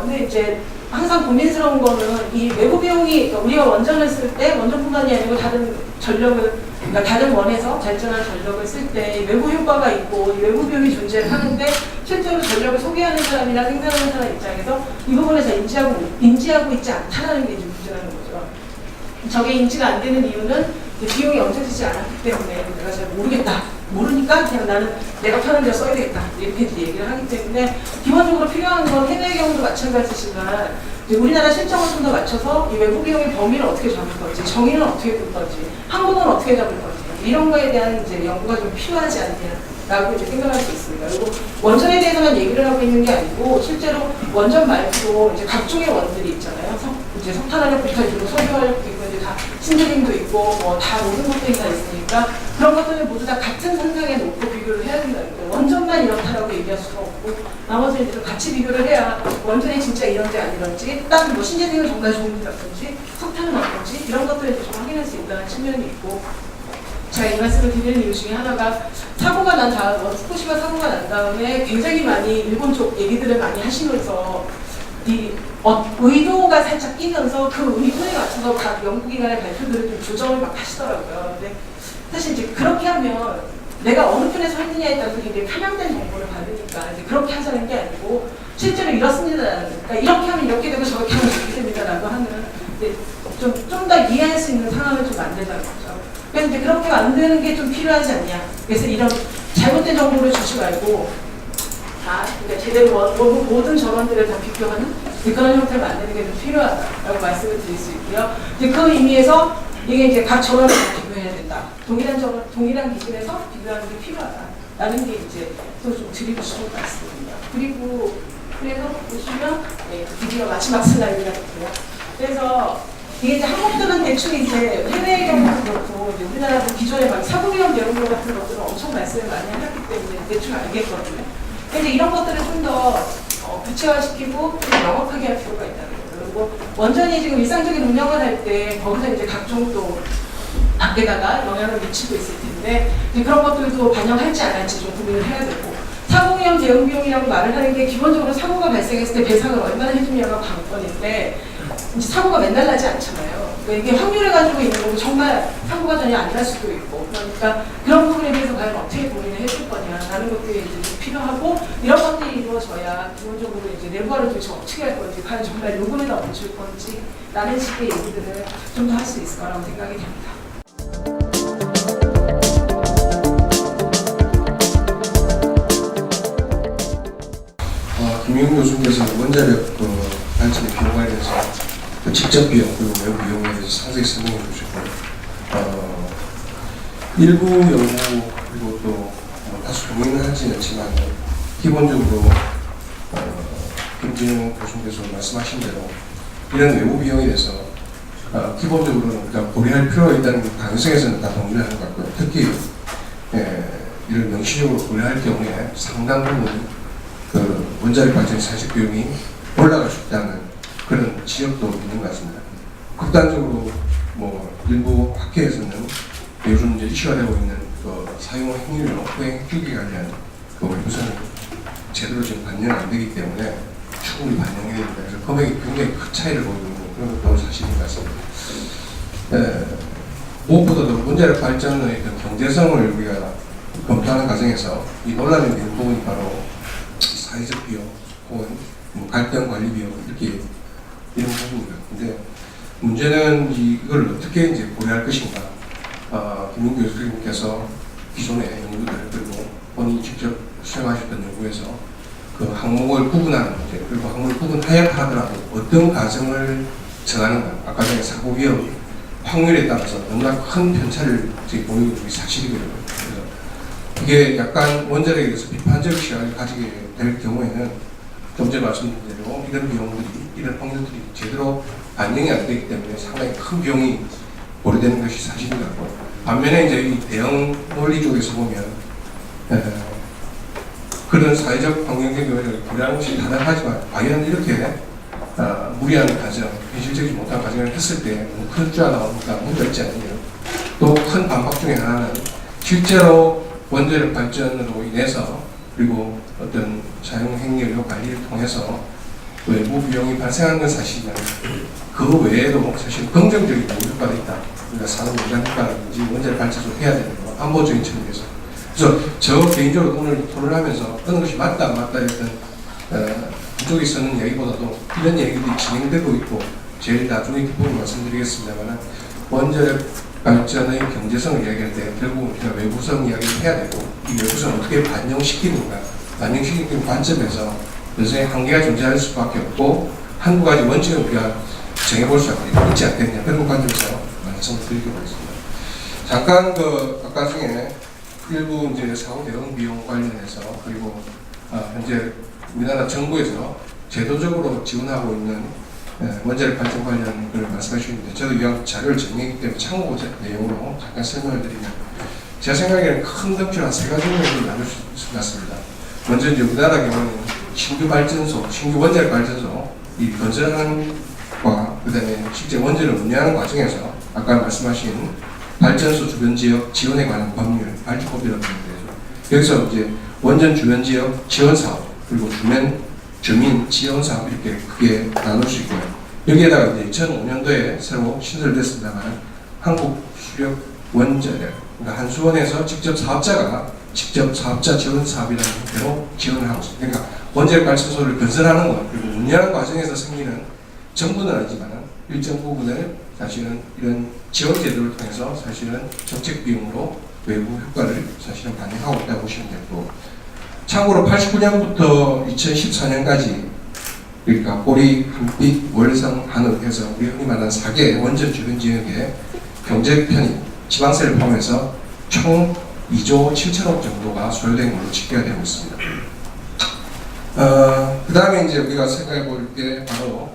근데 이제 항상 고민스러운 거는 이 외부 비용이 그러니까 우리가 원전을 쓸 때 원전뿐만이 아니고 다른 전력을 그러니까 다른 원에서 발전한 전력을 쓸 때 외부 효과가 있고 이 외부 비용이 존재를 하는데 실제로 전력을 소비하는 사람이나 생산하는 사람 입장에서 이 부분에서 인지하고 있지 않다는 게 이제 문제라는 거죠. 저게 인지가 안 되는 이유는 비용이 얹어지지 않았기 때문에 내가 잘 모르니까 그냥 나는 내가 편한 대로 써야 되겠다 이렇게 얘기를 하기 때문에 기본적으로 필요한 건 해외의 경우도 마찬가지지만 우리나라 실정을 좀 더 맞춰서 이 외부 비용의 범위를 어떻게 잡을 건지 정의는 어떻게 볼 건지 항목은 어떻게 잡을 건지 이런 거에 대한 이제 연구가 좀 필요하지 않냐라고 이제 생각할 수 있습니다. 그리고 원전에 대해서만 얘기를 하고 있는 게 아니고 실제로 원전 말고도 이제 각종의 원들이 있잖아요. 이제 석탄화력부터 있고 석유화력도 있고 이제 다 신재생도 있고 뭐 다 모든 것들이 다 있으니까 그런 것들을 모두 다 같은 선상에 놓고 비교를 해야 된다는 거예요. 원전만 이렇다라고 얘기할 수가 없고 나머지 애들을 같이 비교를 해야 원전이 진짜 이런지 아니런지 딴 뭐 신재생은 정말 좋은지라든지 석탄은 어떤지 이런 것들을 이제 좀 확인할 수 있다는 측면이 있고 제가 이 말씀을 드리는 이유 중에 하나가 사고가 난 다음 후쿠시마 사고가 난 다음에 굉장히 많이 일본 쪽 얘기들을 많이 하시면서 이 의도가 살짝 끼면서 그 의도에 맞춰서 각 연구기관의 발표들을 좀 조정을 막 하시더라고요. 근데 사실 이제 그렇게 하면 내가 어느 편에서 했느냐에 따라서 굉장히 편향된 정보를 받으니까 이제 그렇게 하자는 게 아니고 실제로 이렇습니다. 그러니까 이렇게 하면 이렇게 되고 저렇게 하면 저렇게 됩니다라고 하는 좀 더 이해할 수 있는 상황을 좀 만들자는 거죠. 그래서 이제 그렇게 만드는 게 좀 필요하지 않냐. 그래서 이런 잘못된 정보를 주지 말고 그러니까 제대로 모든 전원들을 다 비교하는 그런 형태를 만드는 게 좀 필요하다라고 말씀을 드릴 수 있고요. 이제 그 의미에서 이게 이제 각 전원을 다 비교해야 된다. 동일한 기준에서 비교하는 게 필요하다라는 게 이제 또 좀 드리고 싶은 말씀입니다. 그래서 보시면 드디어 마지막 슬라이드가 있고요. 그래서 이게 이제 항목들은 대충 이제 해외의 경우도 그렇고 이제 우리나라도 기존에 막 사고위험 내용들 같은 것들은 엄청 말씀을 많이 하기 때문에 대충 알겠거든요. 근데 이런 것들을 좀 더 구체화시키고 좀 명확하게 할 필요가 있다는 거예요. 그리고 원전이 지금 일상적인 운영을 할 때 거기서 이제 각종 또 밖에다가 영향을 미치고 있을 텐데 그런 것들도 반영할지 안 할지 좀 고민을 해야 되고 사고위험 대응 비용이라고 말을 하는 게 기본적으로 사고가 발생했을 때 배상을 얼마나 해주냐가 관건인데 이제 사고가 맨날 나지 않잖아요. 그러니까 이게 확률을 가지고 있는 거고 정말 사고가 전혀 안 날 수도 있고 그러니까 그런 부분에 대해서 과연 어떻게 고민을 해줄 거냐라는 것들이 이제 필요하고 이런 것들이 이루어져야 기본적으로 이제 내부화를 도대체 어떻게 할 건지 과연 정말 요금에다 얹을 건지 라는 식의 얘기들을 좀 더 할 수 있을 거라고 생각이 됩니다. 김용 교수님께서 원자력 발전의 비용에 대해서 직접 비용 그리고 외부 비용에 대해서 상세히 설명해 주셨고 일부 연구 그리고 또 다수 동의는 하지는 않지만 기본적으로 김진영 교수님께서 말씀하신 대로 이런 외부 비용에 대해서 기본적으로는 우리가 고려할 필요가 있다는 가능성에서는 다 동의하는 것 같고요. 특히 이런 명시적으로 고려할 경우에 상당 부분 그 원자력 발전 사실 비용이 올라갈 수 있다는 그런 지역도 있는 것 같습니다. 극단적으로 뭐 일부 학회에서는 요즘 이제 이슈가 되고 있는 그 사용 행위로 후행 휴기 관련 그 우선은 제대로 지금 반영이 안 되기 때문에 충분히 반영해야 됩니다. 그래서 금액이 굉장히 큰 차이를 보이고 있는 그런 것도 사실인 것 같습니다. 무엇보다도 원자력 발전의 그 경제성을 우리가 검토하는 과정에서 이 논란이 되는 부분이 바로 사회적 비용 혹은 뭐 갈등 관리 비용 이렇게 이런 부분입니다. 근데 문제는 이걸 어떻게 이제 고려할 것인가. 김용 교수님께서 기존의 연구들 그리고 본인이 직접 수행하셨던 연구에서 그 항목을 구분하는 문제 그리고 항목을 구분하였다 하더라도 어떤 가정을 정하는가. 아까 전에 사고 위험 확률에 따라서 너무나 큰 편차를 보이고 있는 게 사실이거든요. 그래서 이게 약간 원자력에 대해서 비판적 시각을 가지게 될 경우에는 좀 전에 말씀드린 대로 이런 비용들이 이런 확률들이 제대로 반영이 안 되기 때문에 상당히 큰 비용이 고려되는 것이 사실인 것 같고 반면에 이제 이 대형 논리 쪽에서 보면 그런 사회적 환경적 요인을 고려하는 것이 타당하지만 과연 이렇게 무리한 가정, 현실적이지 못한 가정을 했을 때 큰 주가 나오니까 문제가 있지 않느냐. 또 큰 반박 중에 하나는 실제로 원자력 발전으로 인해서 그리고 어떤 사용 행위의 관리를 통해서 외부 비용이 발생하는 건 사실이지만 그 외에도 사실 긍정적인 효과가 있다. 우리가 산업 연장 효과라든지 원자력 발전소 해야 되는 거 안보적인 측면에서. 그래서 저 개인적으로 오늘 토론을 하면서 어느 것이 맞다 안 맞다 했던 그쪽에 있었는 얘기보다도 이런 얘기들이 진행되고 있고 제일 나중에 뒷부분 말씀드리겠습니다만 원자력 발전의 경제성을 이야기할 때 결국 우리가 외부성 이야기를 해야 되고 이 외부성을 어떻게 반영시키는가 반영시키는 관점에서 여전히 한계가 존재할 수밖에 없고 한 가지 원칙을 우리가 정해볼 수 있지 않겠냐 그런 관점에서 말씀을 드리도록 하겠습니다. 잠깐 아까 중에 일부 이제 사후 대응 비용 관련해서 그리고 현재 우리나라 정부에서 제도적으로 지원하고 있는 원자력 발전 관련 걸 말씀해 주셨는데 저도 이 자료를 정리했기 때문에 참고 내용으로 잠깐 설명을 드리면 제 생각에는 큰 덩치로 한 세 가지 정도를 나눌 수 있습니다. 먼저 이제 우리나라 경우는 신규 발전소, 신규 원자력 발전소 이 건설하는 과 그다음에 실제 원전을 운영하는 과정에서 아까 말씀하신 발전소 주변 지역 지원에 관한 법률 발주법이라고 하는데요. 여기서 이제 원전 주변 지역 지원 사업 그리고 주민 지원 사업 이렇게 크게 나눌 수 있고요. 여기에다가 이제 2005년도에 새로 신설됐습니다만 한국 수력 원자력 그러니까 한수원에서 직접 사업자 지원 사업이라는 형태로 지원을 하고 있습니다. 그러니까 원자력 발전소를 건설하는 것 그리고 운영하는 과정에서 생기는 전부는 아니지만 일정 부분을 사실은 이런 지원 제도를 통해서 사실은 정책 비용으로 외부 효과를 사실은 반영하고 있다고 보시면 되고 참고로 89년부터 2014년까지 그러니까 보리, 한빛, 월성, 한우 해서 우리 흔히 말하는 4개 원전 주변 지역에 경제 편입, 지방세를 포함해서 총 2조 7천억 정도가 소요된 걸로 집계가 되고 있습니다. 그 다음에 이제 우리가 생각해 볼 게 바로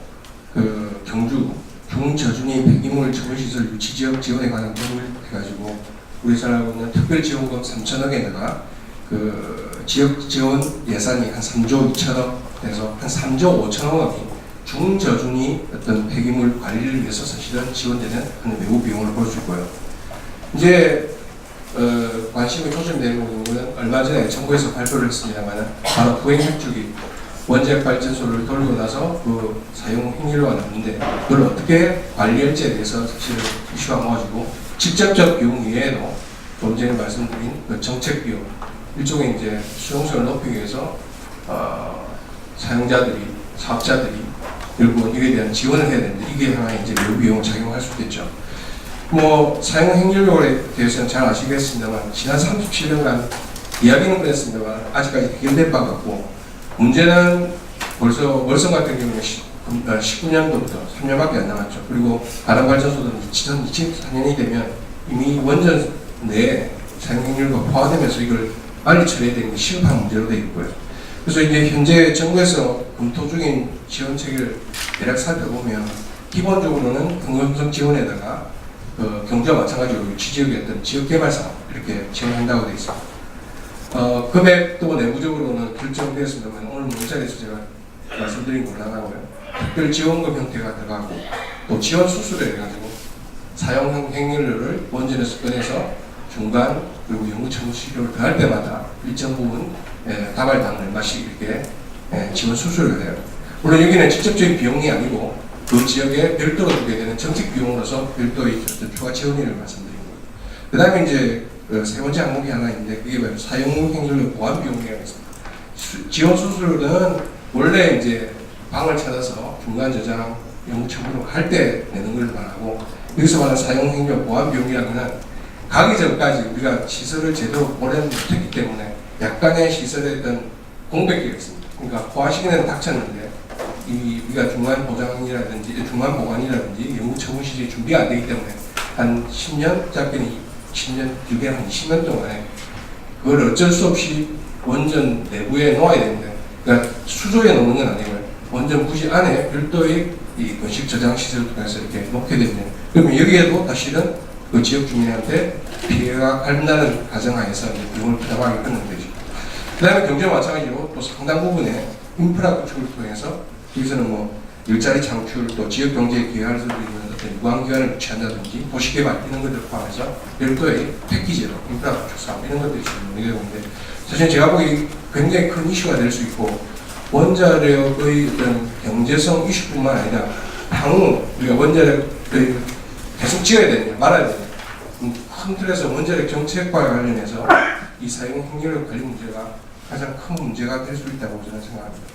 그 경주 중저준위 폐기물 처분시설 유치지역 지원에 관한 법을 해가지고 우리 잘 알고 있는 특별지원금 3천억에다가 그 지역 지원 예산이 한 3조 2천억에서 한 3조 5천억 원이 중저준위 어떤 폐기물 관리를 위해서 사실은 지원되는 한 외부 비용을 볼 수 있고요. 이제 관심이 초점되는 부분은 얼마 전에 정부에서 발표를 했습니다만 바로 후행획주기 원자력 발전소를 돌리고 나서 그 사용 행위료가 남는데 그걸 어떻게 관리할지에 대해서 사실 이슈가 모아지고 직접적 비용 이외에도 좀 전에 말씀드린 그 정책 비용 일종의 이제 수용성을 높이기 위해서 사용자들이, 사업자들이 결국은 이에 대한 지원을 해야 되는데 이게 하나의 이제 외부 비용을 작용할 수 있겠죠. 뭐 사용 행률에 대해서는 잘 아시겠습니다만 지난 37년간 이야기는 그랬습니다만 아직까지 해결된 바가 없고 문제는 벌써 월성 같은 경우는 19년도부터 3년밖에 안 남았죠. 그리고 다른 발전소들은 2024년이 되면 이미 원전 내에 사용 행률과 포함되면서 이걸 빨리 처리해야 되는 게 시급한 문제로 되어 있고요. 그래서 이제 현재 정부에서 검토 중인 지원 체계를 대략 살펴보면 기본적으로는 근검성 지원에다가 경제와 마찬가지로 지지역의 어떤 지역개발 사업 이렇게 지원한다고 되어 있습니다. 금액도 내부적으로는 결정되었습니다만 오늘 문자에서 제가 말씀드린 곤란하고요. 특별 지원금 형태가 들어가고 또 지원 수수료 해가지고 사용 행률을 원전에서 꺼내서 중간 그리고 연구 청구 시료를 더할 때마다 일정 부분 다발당 얼마씩 이렇게 지원 수수료를 해요. 물론 여기는 직접적인 비용이 아니고 그 지역에 별도로 주게 되는 정책 비용으로서 별도의 추가 지원을 말씀드린 거예요. 그 다음에 이제 세 번째 항목이 하나 있는데 그게 바로 사용 행률 보완 비용이라고 있습니다. 지원 수수료는 원래 이제 방을 찾아서 중간 저장 연구 청구를 할 때 내는 걸 말하고 여기서 말하는 사용 행률 보완 비용이라는 가기 전까지 우리가 시설을 제대로 보완 못했기 때문에 약간의 시설에 어떤 공백기가 있습니다. 그러니까 포화 시기는 닥쳤는데 우리가 중간 보장이라든지 중간 보관이라든지 연구 청구 시설이 준비가 안 되기 때문에 한 10년 짧게는 10년 길게 한 20년 동안에 그걸 어쩔 수 없이 원전 내부에 놓아야 되는데 그러니까 수조에 놓는 건 아니고요. 원전 부지 안에 별도의 이 건식 저장 시설을 통해서 이렇게 놓게 되면 그러면 여기에도 사실은 그 지역 주민한테 피해가 간다는 가정하에서 비용을 부담하게 하는 되죠. 그 다음에 경제와 마찬가지로 또 상당 부분의 인프라 구축을 통해서 여기서는 뭐 일자리 창출 또 지역 경제에 기여할 수 있는 어떤 유관기관을 유치한다든지 도시개발 이런 것들을 포함해서 별도의 패키지로 인프라 구축 사업 이런 것들이 지금 논의되고 있는데 사실 제가 보기 굉장히 큰 이슈가 될 수 있고 원자력의 어떤 경제성 이슈뿐만 아니라 향후 우리가 원자력을 계속 지어야 되냐 말아야 되냐 큰 틀에서 원자력 정책과 관련해서 이 사용 행률 관리 문제가 가장 큰 문제가 될 수 있다고 저는 생각합니다.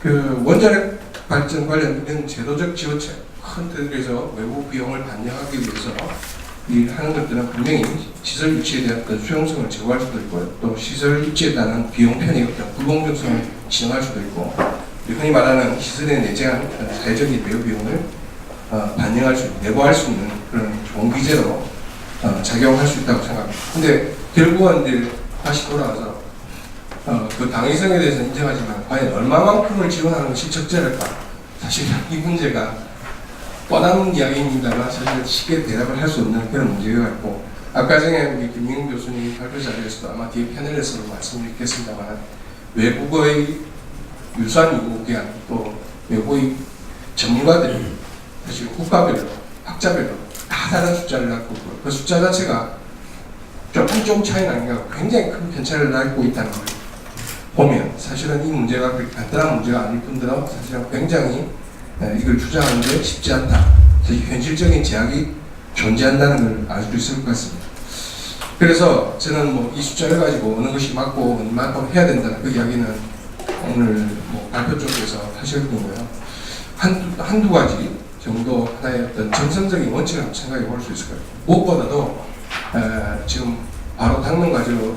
그 원자력 발전 관련된 제도적 지원책 큰 틀에서 외부 비용을 반영하기 위해서 이 하는 것들은 분명히 시설 유치에 대한 어떤 수용성을 제고할 수도 있고요. 또 시설 유치에 따른 비용 편의 어떤 불공정성을 지정할 수도 있고 흔히 말하는 시설에 내재한 사회적인 외부 비용을 반영할 수, 내고할 수 있는 그런 좋은 기제로 작용할 수 있다고 생각합니다. 근데 결국은 이제 다시 돌아와서 그 당위성에 대해서 인정하지만 과연 얼마만큼을 지원하는 것이 적절할까? 사실 이 문제가 뻔한 이야기입니다만 사실 쉽게 대답을 할 수 없는 그런 문제가 있고 아까 전에 우리 김민국 교수님 발표 자리에서도 아마 뒤에 패널에서도 말씀드리겠습니다만 외국의 유수한 연구기관 또 외국의 전문가들이 사실 국가별로 학자별로 다 다른 숫자를 갖고 있고 그 숫자 자체가 조금 차이 나는 게 굉장히 큰 편차를 갖고 있다는 걸 보면 사실은 이 문제가 그렇게 간단한 문제가 아닐 뿐더러 사실은 굉장히 이걸 주장하는데 쉽지 않다. 현실적인 제약이 존재한다는 걸 알 수 있을 것 같습니다. 그래서 저는 뭐 이 숫자를 가지고 어느 것이 맞고 얼마만큼 해야 된다는 그 이야기는 오늘 뭐 발표 쪽에서 하실 거고요. 한두 가지 정도 하나의 어떤 정성적인 원칙을 한번 생각해 볼 수 있을 거예요. 무엇보다도 지금 바로 당면 가지고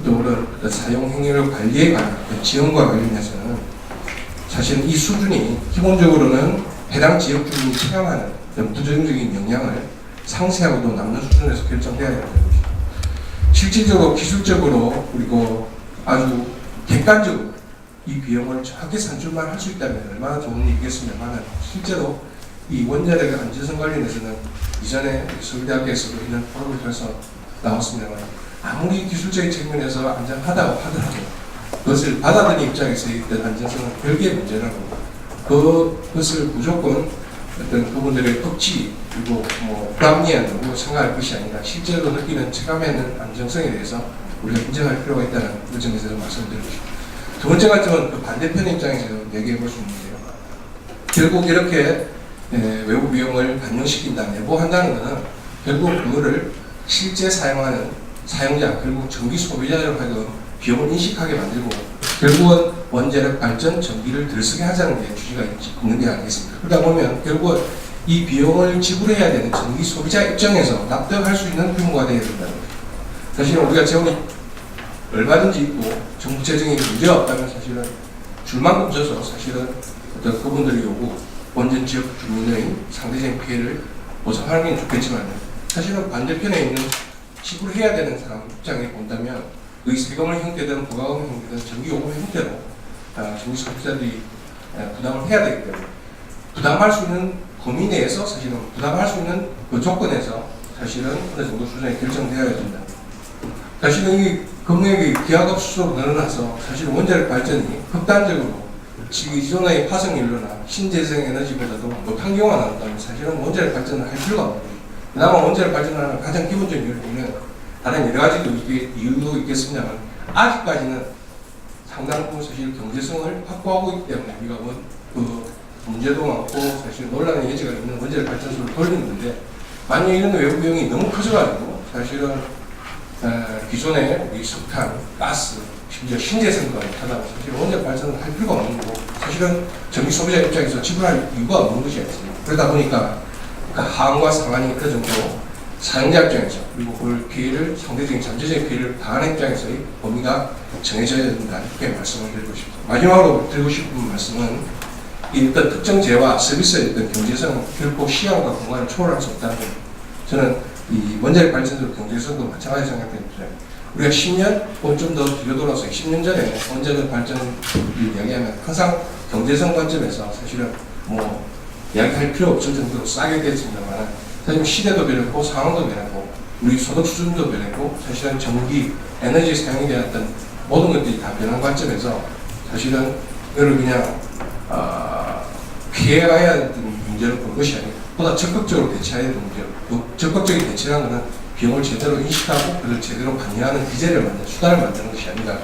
또 어떤 사용 행위를 관리에 관한 지원과 관련해서는 사실 이 수준이 기본적으로는 해당 지역 주민이 체감하는 부정적인 영향을 상세하고도 남는 수준에서 결정돼야 된다는 것이죠. 실질적으로 기술적으로 그리고 아주 객관적으로 이 비용을 정확히 산출만 할 수 있다면 얼마나 좋은 일이겠습니다만 실제로 이 원자력 안전성 관련해서는 이전에 서울대학교에서도 이런 프로그램을 통해서 나왔습니다만 아무리 기술적인 측면에서 안전하다고 하더라도 그것을 받아들이는 입장에서 있던 안전성은 별개의 문제라고 그것을 무조건 어떤 그분들의 억지 그리고 뭐 불합리한 생각할 것이 아니라 실제로 느끼는 체감하는 안정성에 대해서 우리가 인정할 필요가 있다는 그 점에서 말씀드리고 싶습니다. 두 번째 관점은 그 반대편 입장에서 얘기해 볼 수 있는데요. 결국 이렇게 외부 비용을 반영시킨다, 내보한다는 것은 결국 그거를 실제 사용하는 사용자 그리고 전기 소비자로 하여금 비용을 인식하게 만들고 결국은 원자력 발전 전기를 덜 쓰게 하자는 게 취지가 있는 게 아니겠습니까? 그러다 보면 결국은 이 비용을 지불해야 되는 전기 소비자 입장에서 납득할 수 있는 규모가 되어야 된다는 거죠. 사실은 우리가 재원이 얼마든지 있고 정부 재정에 문제가 없다면 사실은 줄 만큼 줘서 사실은 어떤 그분들의 요구, 원전 지역 주민의 상대적인 피해를 보상하는 게 좋겠지만 사실은 반대편에 있는 지불해야 되는 사람 입장에 본다면 의 세금의 형태든 부가금의 형태든 전기요금의 형태로 전기 소비자들이 부담을 해야 되기 때문에 부담할 수 있는 범위 내에서 사실은 부담할 수 있는 그 조건에서 사실은 어느 정도 수준에 결정되어야 된다. 사실은 이 금액이 기하급수로 늘어나서 사실 원자력 발전이 극단적으로 기존의 화석연료나 신재생에너지보다도 못한 경우가 나온다면 사실은 원자력 발전을 할 필요가 없는 거예요. 그나마 원자력 발전하는 가장 기본적인 이유는 다른 여러 가지 이유도 있겠습니다만 아직까지는 상당 부분 사실 경제성을 확보하고 있기 때문에 우리가 그 문제도 많고 사실 논란의 여지가 있는 원자력 발전소를 돌리는 건데 만약 이런 외부 비용이 너무 커져가지고 사실은 기존의 우리 석탄, 가스, 심지어 신재생까지 하다가 사실 원자력 발전을 할 필요가 없는 거고 사실은 전기 소비자 입장에서 지불할 이유가 없는 것이 아니습니까? 그러다 보니까 하한과 상한이 어느 정도 사용자 입장에서 그리고 그 피해를 상대적인 잠재적인 피해를 당하는 입장에서의 범위가 정해져야 된다 이렇게 말씀을 드리고 싶습니다. 마지막으로 드리고 싶은 말씀은 이 어떤 특정 재와 서비스의 어떤 경제성은 결코 시야와 공간을 초월할 수 없다는 겁니다. 저는 이 원자력 발전소 경제성도 마찬가지 생각됩니다. 우리가 10년 혹은 좀 더 뒤로 돌아서 10년 전에 원자력 발전을 이야기하면 항상 경제성 관점에서 사실은 뭐 이야기할 필요 없을 정도로 싸게 됐습니다만 사실 시대도 변했고 상황도 변했고 우리 소득 수준도 변했고 사실은 전기, 에너지 사용에 대한 어떤 모든 것들이 다 변한 관점에서 사실은 이걸 그냥 피해가야 할 문제로 본 것이 아니고 보다 적극적으로 대처해야 될 문제로 또 적극적인 대처라는 것은 비용을 제대로 인식하고 그걸 제대로 반영하는 기제를 만드는 수단을 만드는 것이 아닌가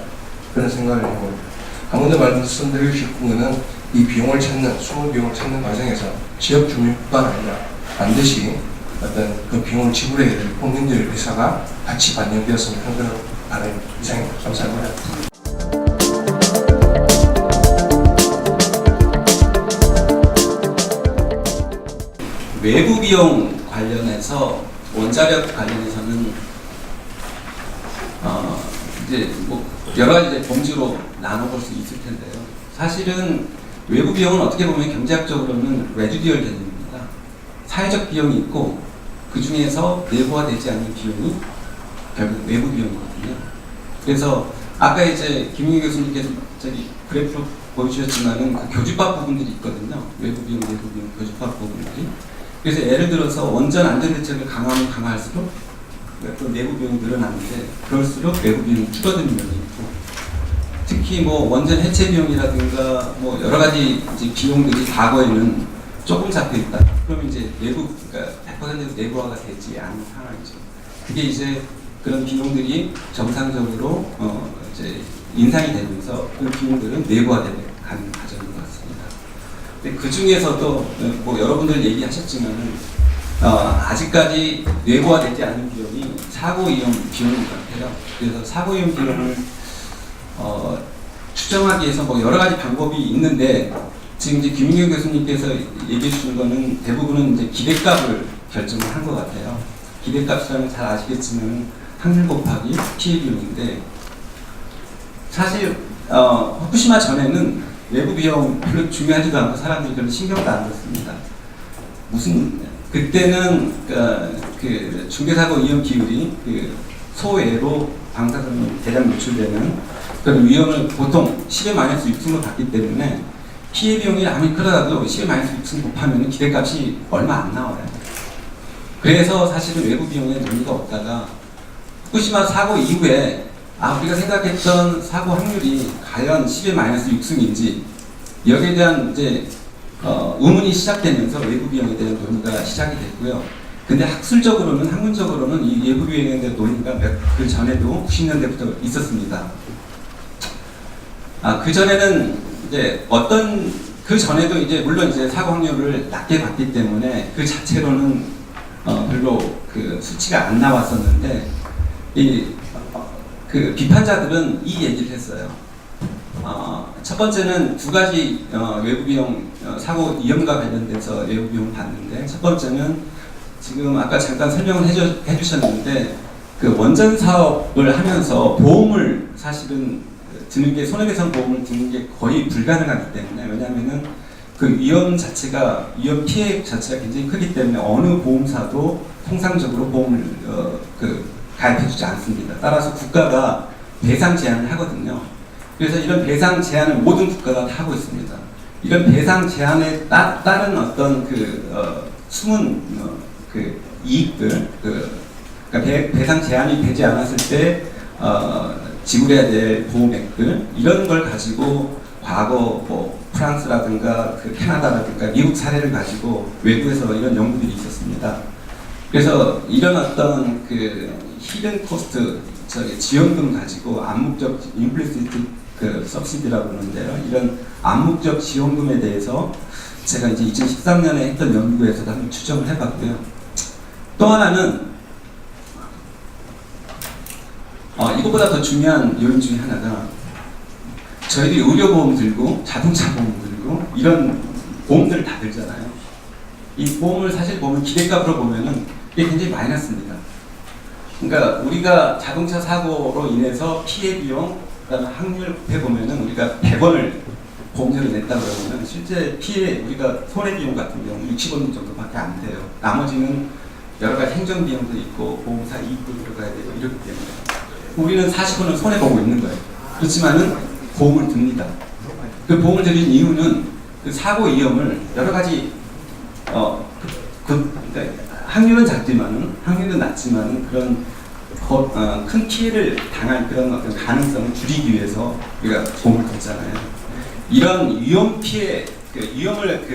그런 생각을 해봅니다. 한 번 더 말씀드리고 싶은 것은 이 비용을 찾는, 숨은 비용을 찾는 과정에서 지역 주민뿐만 아니라 반드시 어떤 그 비용을 지불해야 될 국민들의 의사가 같이 반영되었으면 하는 그런 바람입니다. 이상입니다. 감사합니다. 외부 비용 관련해서 원자력 관련해서는 이제 뭐 여러 가지 이제 범주로 나눠볼 수 있을 텐데요. 사실은 외부 비용은 어떻게 보면 경제학적으로는 레지듀얼 개념입니다. 사회적 비용이 있고 그 중에서 내부화되지 않는 비용이 결국 외부 비용이거든요. 그래서 아까 이제 김용희 교수님께서 저기 그래프로 보여주셨지만은 그 교집합 부분들이 있거든요. 외부 비용, 내부 비용, 교집합 부분들이. 그래서 예를 들어서 원전 안전 대책을 강화하면 강화할수록 또 내부 비용이 늘어나는데 그럴수록 외부 비용이 줄어드는 면이 있고 특히 뭐 원전 해체 비용이라든가 뭐 여러 가지 이제 비용들이 과거에는 조금 잡혀 있다. 그러면 이제 내부 그러니까 100% 내부화가 되지 않은 상황이죠. 그게 이제 그런 비용들이 정상적으로 이제 인상이 되면서 그 비용들은 내부화되는 가는 과정인 것 같습니다. 근데 그 중에서도 뭐 여러분들 얘기하셨지만은 아직까지 내부화되지 않은 비용이 사고 위험 비용인 것 같아요. 그래서 사고 위험 비용을 추정하기 위해서 뭐 여러 가지 방법이 있는데 지금 이제 김윤경 교수님께서 얘기해 주신 거는 대부분은 이제 기대값을 결정을 한 것 같아요. 기대값이라면 잘 아시겠지만 확률 곱하기 피해 비용인데 사실 후쿠시마 전에는 외부 비용 별로 중요하지도 않고 사람들이 별로 신경도 안 썼습니다. 그때는 그 중대사고 위험 비율이 그 소외로 방사선이 대량 노출되는 그런 위험을 보통 10의 마이너스 6승을 받기 때문에 피해 비용이 아무리 크더라도 10의 마이너스 6승 곱하면 기대값이 얼마 안 나와요. 그래서 사실은 외부 비용에 논의가 없다가 후쿠시마 사고 이후에 우리가 생각했던 사고 확률이 과연 10의 마이너스 6승인지 여기에 대한 이제 의문이 시작되면서 외부 비용에 대한 논의가 시작이 됐고요. 근데 학문적으로는 이 외부 비용에 대한 논의가 그 전에도 90년대부터 있었습니다. 그 전에는 이제 그 전에도 이제 물론 이제 사고 확률을 낮게 봤기 때문에 그 자체로는 별로 그 수치가 안 나왔었는데 그 비판자들은 이 얘기를 했어요. 첫 번째는 두 가지 외부 비용 사고 위험과 관련돼서 외부 비용을 봤는데, 첫 번째는 지금 아까 잠깐 설명을 해주셨는데 그 원전 사업을 하면서 보험을 사실은 드는 게, 손해배상 보험을 드는 게 거의 불가능하기 때문에, 왜냐하면은 그 위험 피해 자체가 굉장히 크기 때문에 어느 보험사도 통상적으로 보험을 가입해주지 않습니다. 따라서 국가가 배상 제한을 하거든요. 그래서 이런 배상 제한을 모든 국가가 다 하고 있습니다. 이런 배상 제한에 따른 어떤 숨은 이익들, 그러니까 배상 제한이 되지 않았을 때 지불해야 될 보험액들, 이런 걸 가지고 과거 뭐 프랑스라든가 캐나다라든가 미국 사례를 가지고 외부에서 이런 연구들이 있었습니다. 그래서 이런 어떤 히든 코스트 지원금 가지고 암묵적 임플리시트 서브시디라고 그러는데요. 이런 암묵적 지원금에 대해서 제가 이제 2013년에 했던 연구에서도 한번 추정을 해봤고요. 또 하나는 이것보다 더 중요한 요인 중에 하나가, 저희들이 의료보험 들고 자동차 보험 들고 이런 보험들을 다 들잖아요. 이 보험을 사실 보면 기대값으로 보면은 이게 굉장히 마이너스입니다. 그러니까 우리가 자동차 사고로 인해서 피해 비용, 그다음에 확률 해보면은 우리가 100원을 보험료를 냈다 그러면은 실제 피해, 우리가 손해 비용 같은 경우 60원 정도밖에 안 돼요. 나머지는 여러 가지 행정 비용도 있고 보험사 이익도 들어가야 되고 이렇기 때문에 우리는 40원을 손해 보고 있는 거예요. 그렇지만은 보험을 듭니다. 그 보험을 드린 이유는 그 사고 위험을 여러 가지 그러니까 확률은 낮지만은 그런 큰 피해를 당할 그런 어떤 가능성을 줄이기 위해서 우리가 보험을 걷잖아요. 이런 위험 피해, 위험을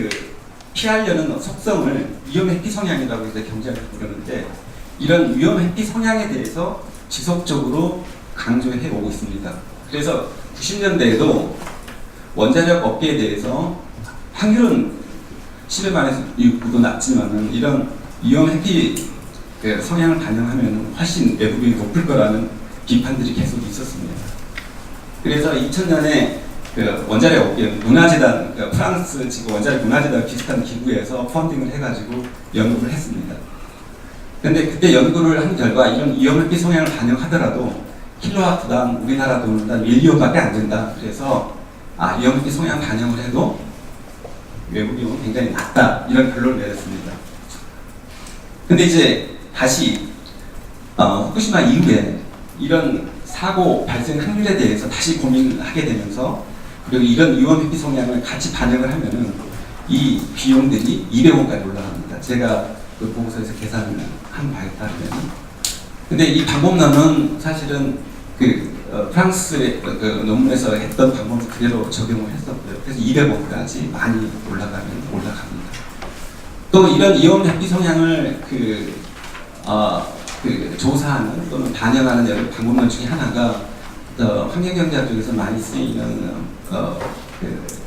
피하려는 속성을 위험 회피 성향이라고 해서 경제학에서 부르는데, 이런 위험 회피 성향에 대해서 지속적으로 강조해 오고 있습니다. 그래서 90년대에도 원자력 업계에 대해서 확률은 10에 반해서 6도 낮지만은 이런 위험 회피 성향을 반영하면 훨씬 외부 비용이 높을 거라는 비판들이 계속 있었습니다. 그래서 2000년에 원자력 업계 문화재단, 프랑스 지금 원자력 문화재단 비슷한 기구에서 펀딩을 해가지고 연구를 했습니다. 근데 그때 연구를 한 결과 이런 위험 회피 성향을 반영하더라도 킬로와트당 우리나라 돈으로 한 1~2원밖에 안 된다. 그래서 위험 회피 성향 반영을 해도 외부 비용은 굉장히 낮다, 이런 결론을 내렸습니다. 근데 이제 다시 후쿠시마 이후에 이런 사고 발생 확률에 대해서 다시 고민을 하게 되면서, 그리고 이런 위험 회피 성향을 같이 반영을 하면은 이 비용들이 200원까지 올라갑니다. 제가 그 보고서에서 계산을 한 바에 따르면. 근데 이 방법론은 사실은 프랑스의 논문에서 했던 방법을 그대로 적용을 했었고요. 그래서 200원까지 많이 올라갑니다. 또 이런 위험 회피 성향을 조사하는 또는 반영하는 여러 방법론 중에 하나가 환경경제학 쪽에서 많이 쓰이는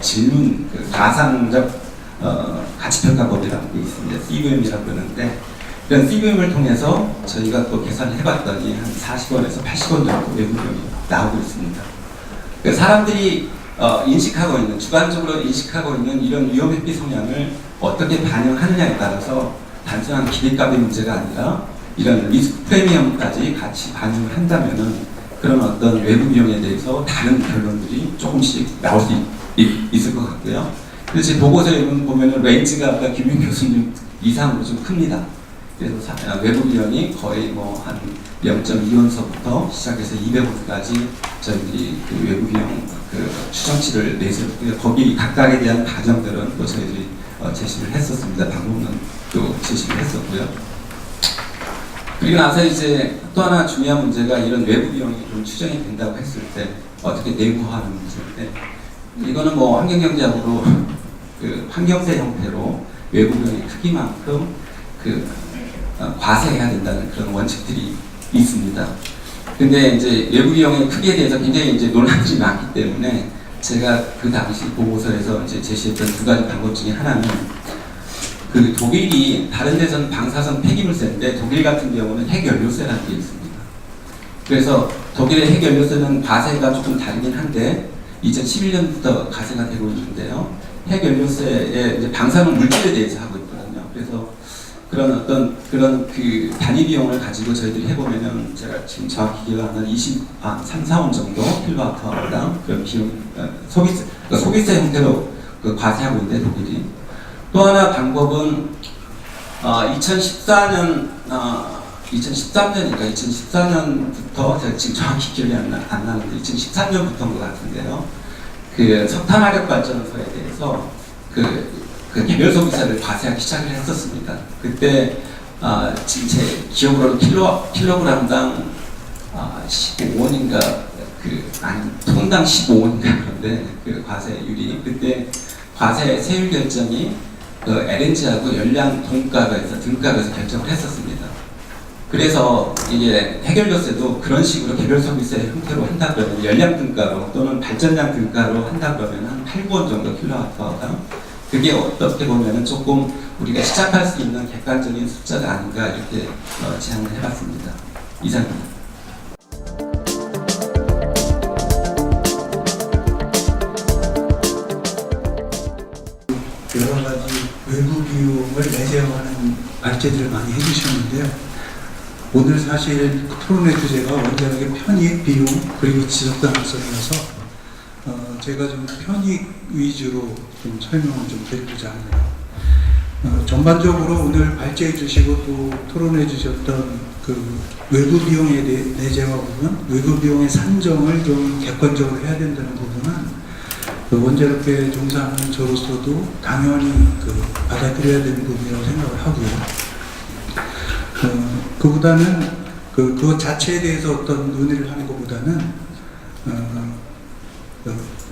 질문, 가상적 가치평가법이라는 게 있습니다. CVM이라고 그러는데, 이런 CVM을 통해서 저희가 또 계산을 해봤더니 한 40원에서 80원 정도 외부 비용이 나오고 있습니다. 사람들이 주관적으로 인식하고 있는 이런 위험 회피 성향을 어떻게 반영하느냐에 따라서 단순한 기대값의 문제가 아니라 이런 리스크 프리미엄까지 같이 반영을 한다면은 그런 어떤 외부 비용에 대해서 다른 결론들이 조금씩 나올 수 있을 것 같고요. 그래서 제 보고서에 보면은 레인지가 아까 김윤 교수님 이상으로 좀 큽니다. 그래서 외부 비용이 거의 한 0.2원서부터 시작해서 200원까지 저희들이 외부 비용 추정치를 내세웠고요. 거기 각각에 대한 가정들은 또 저희들이 제시를 했었습니다. 방법론도 제시를 했었고요. 그리고 나서 이제 또 하나 중요한 문제가 이런 외부 비용이 좀 추정이 된다고 했을 때 어떻게 내부화하는 문제인데, 이거는 환경경제학으로 환경세 형태로 외부 비용의 크기만큼 과세해야 된다는 그런 원칙들이 있습니다. 근데 이제 외부 비용의 크기에 대해서 굉장히 이제 논란들이 많기 때문에 제가 그 당시 보고서에서 이제 제시했던 두 가지 방법 중에 하나는 그 독일이 다른 데서는 방사선 폐기물세인데 독일 같은 경우는 핵연료세라는 게 있습니다. 그래서 독일의 핵연료세는 과세가 조금 다르긴 한데 2011년부터 과세가 되고 있는데요. 핵연료세에 이제 방사능 물질에 대해서 하고 있거든요. 그래서 그런 그 단위 비용을 가지고 저희들이 해보면은 제가 지금 정확히 기억 안 나는 3, 4원 정도 킬로와트당 그런 비용 소비세 형태로 그 과세하고 있는데 독일이. 또 하나 방법은 2013년인가 2014년부터 제가 지금 정확히 기억이 안 나는데 2013년부터인 것 같은데요. 그 석탄 화력 발전소에 대해서 그 개별 소비세를 과세하기 시작을 했었습니다. 그때 지금 제 기억으로는 킬로그램당 15원인가 아니 톤당 15원인가 그런데 그 과세율이 그때 과세 세율 결정이 그 LNG하고 연량 동가에서 등가에서 결정을 했었습니다. 그래서 이게 해결료세도 그런 식으로 개별 소비세 형태로 한다 그러면 연량 등가로 또는 발전량 등가로 한다 그러면 한 8, 9원 정도 킬로와트당 그게 어떻게 보면은 조금 우리가 시작할 수 있는 객관적인 숫자가 아닌가 이렇게 제안을 해봤습니다. 이상입니다. 여러 가지 외부 비용을 내재하는 발제들을 많이 해주셨는데요. 오늘 사실 토론회 주제가 원자력의 편익, 비용, 그리고 지속 가능성이라서 제가 좀 편익 위주로 좀 설명을 좀 드리고자 합니다. 전반적으로 오늘 발제해 주시고 또 토론해 주셨던 그 외부 비용에 대해 내재화 부분, 외부 비용의 산정을 좀 객관적으로 해야 된다는 부분은 그 원자력계 종사하는 저로서도 당연히 받아들여야 되는 부분이라고 생각을 하고요. 그보다는 그것 자체에 대해서 어떤 논의를 하는 것보다는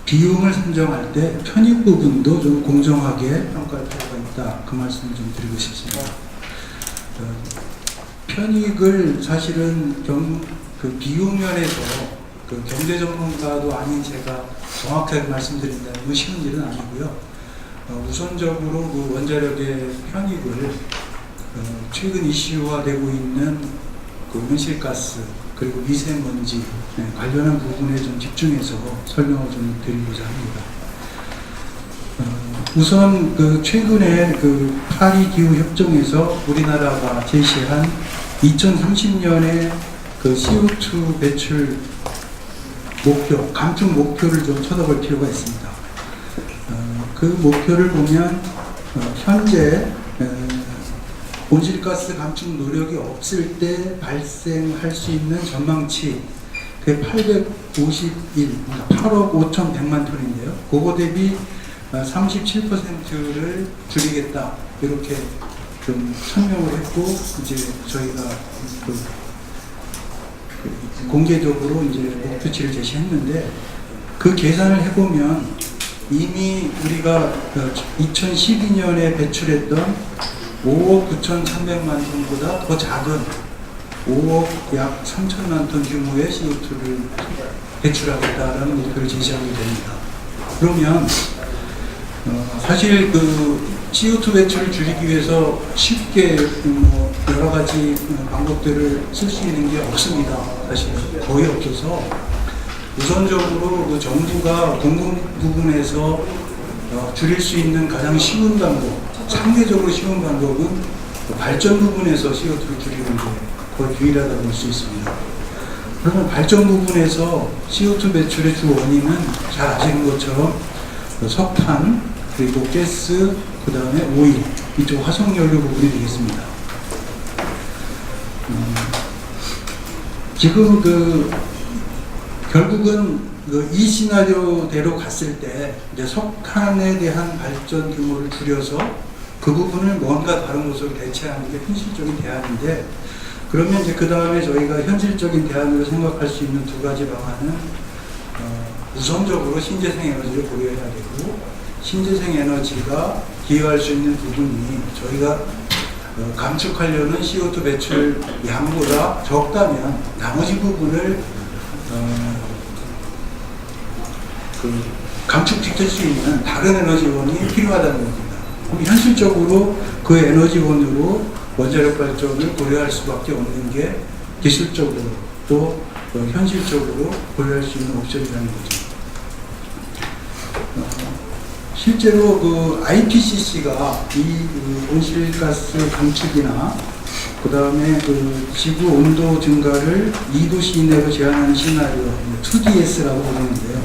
비용을 산정할 때 편익 부분도 좀 공정하게 평가할 필요가 있다. 그 말씀을 좀 드리고 싶습니다. 편익을 사실은 그 비용 면에서 그 경제 전문가도 아닌 제가 정확하게 말씀드린다는 건 쉬운 일은 아니고요. 우선적으로 그 원자력의 편익을 최근 이슈화되고 있는 그 온실가스 그리고 미세먼지 관련한 부분에 좀 집중해서 설명을 좀 드리고자 합니다. 우선 그 최근에 그 파리 기후 협정에서 우리나라가 제시한 2030년에 그 CO2 배출 목표, 감축 목표를 좀 쳐다볼 필요가 있습니다. 그 목표를 보면 현재 온실가스 감축 노력이 없을 때 발생할 수 있는 전망치 그게 8억 5,100만 톤인데요. 그거 대비 37%를 줄이겠다 이렇게 좀 설명을 했고 이제 저희가 공개적으로 이제 목표치를 제시했는데 그 계산을 해보면 이미 우리가 2012년에 배출했던 5억 9,300만 톤보다 더 작은 5억 약 3천만 톤 규모의 CO2를 배출하겠다라는 목표를 제시하게 됩니다. 그러면 사실 그 CO2 배출을 줄이기 위해서 쉽게 여러 가지 방법들을 쓸 수 있는 게 없습니다. 사실 거의 없어서 우선적으로 그 정부가 공급 부분에서 줄일 수 있는 가장 쉬운 방법, 상대적으로 쉬운 방법은 발전 부분에서 CO2를 줄이는 게 거의 유일하다고 볼 수 있습니다. 그러면 발전 부분에서 CO2 배출의 주 원인은 잘 아시는 것처럼 석탄, 그리고 가스, 그 다음에 오일, 이쪽 화석연료 부분이 되겠습니다. 지금 결국은 이 시나리오대로 갔을 때 이제 석탄에 대한 발전 규모를 줄여서 그 부분을 뭔가 다른 것으로 대체하는 게 현실적인 대안인데, 그러면 이제 그 다음에 저희가 현실적인 대안으로 생각할 수 있는 두 가지 방안은 우선적으로 신재생 에너지를 고려해야 되고, 신재생 에너지가 기여할 수 있는 부분이 저희가 감축하려는 CO2 배출 양보다 적다면 나머지 부분을 감축시킬 수 있는 다른 에너지원이 필요하다는 겁니다. 그럼 현실적으로 그 에너지원으로 원자력 발전을 고려할 수밖에 없는 게 기술적으로 또 현실적으로 고려할 수 있는 옵션이라는 거죠. 실제로 그 IPCC가 이 온실가스 감축이나 그 다음에 그 지구 온도 증가를 2도 이내로 제한하는 시나리오 2DS라고 부르는데요.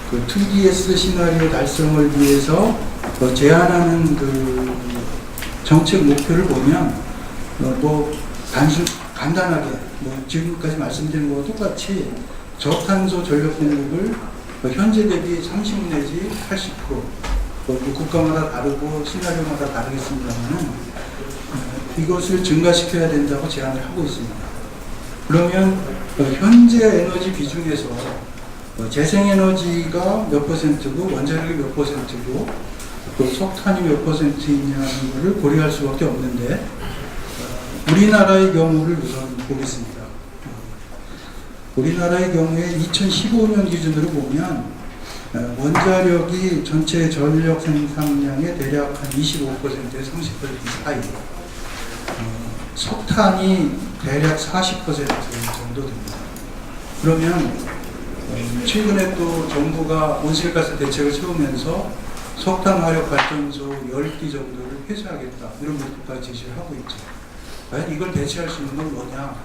그 2DS 시나리오 달성을 위해서 제한하는 그 정책 목표를 보면 뭐 간단하게 뭐 지금까지 말씀드린 거와 똑같이 저탄소 전력 공급을 현재 대비 30 내지 80%, 국가마다 다르고 시나리오마다 다르겠습니다만은 이것을 증가시켜야 된다고 제안을 하고 있습니다. 그러면 현재 에너지 비중에서 재생에너지가 몇 퍼센트고 원자력이 몇 퍼센트고 또 석탄이 몇 퍼센트이냐는 것을 고려할 수밖에 없는데 우리나라의 경우를 우선 보겠습니다. 우리나라의 경우에 2015년 기준으로 보면 원자력이 전체 전력 생산량의 대략 한 25%에 30% 사이, 석탄이 대략 40% 정도 됩니다. 그러면 최근에 또 정부가 온실가스 대책을 세우면서 석탄 화력 발전소 10기 정도를 폐쇄하겠다 이런 목표까지 제시를 하고 있죠. 과연 이걸 대체할 수 있는 건 뭐냐?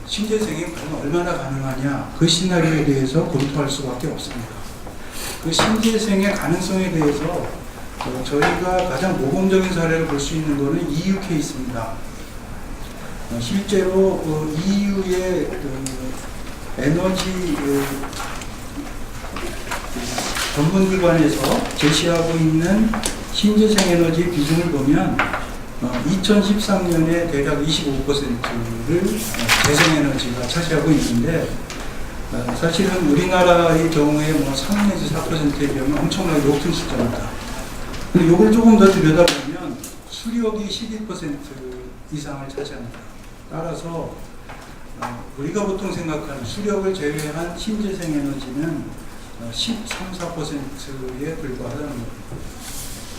신재생이 과연 얼마나 가능하냐? 그 시나리오에 대해서 검토할 수밖에 없습니다. 그 신재생의 가능성에 대해서 저희가 가장 모범적인 사례를 볼 수 있는 것은 EU 케이스입니다. 실제로 EU의 에너지 전문기관에서 제시하고 있는 신재생 에너지 비중을 보면 2013년에 대략 25%를 재생에너지가 차지하고 있는데 사실은 우리나라의 경우에 뭐 3 내지 4%에 비하면 엄청나게 높은 숫자입니다. 근데 이걸 조금 더 들여다보면 수력이 12% 이상을 차지합니다. 따라서 우리가 보통 생각하는 수력을 제외한 신재생 에너지는 13, 4%에 불과하다는 겁니다.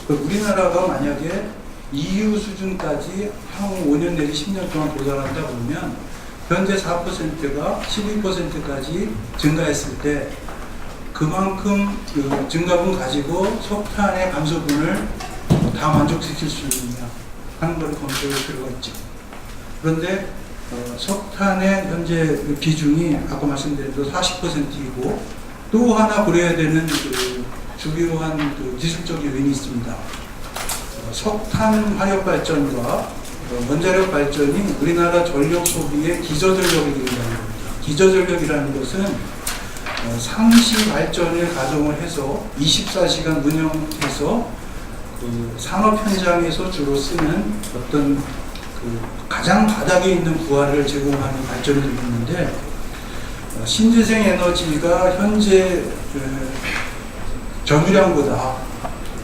우리나라가 만약에 EU 수준까지 향후 5년 내지 10년 동안 도달한다 보면 현재 4%가 12%까지 증가했을 때 그만큼 그 증가분 가지고 석탄의 감소분을 다 만족시킬 수 있느냐 하는 걸 검토할 필요가 있죠. 그런데 석탄의 현재 비중이 아까 말씀드린 대로 40%이고 또 하나 고려해야 되는 그 주요한 그 기술적인 요인이 있습니다. 석탄 화력 발전과 원자력 발전이 우리나라 전력 소비의 기저전력이 된다는 겁니다. 기저전력이라는 것은 상시 발전을 가동을 해서 24시간 운영해서 그 산업 현장에서 주로 쓰는 어떤 그 가장 바닥에 있는 부하를 제공하는 발전을 있는데 신재생 에너지가 현재 점유량보다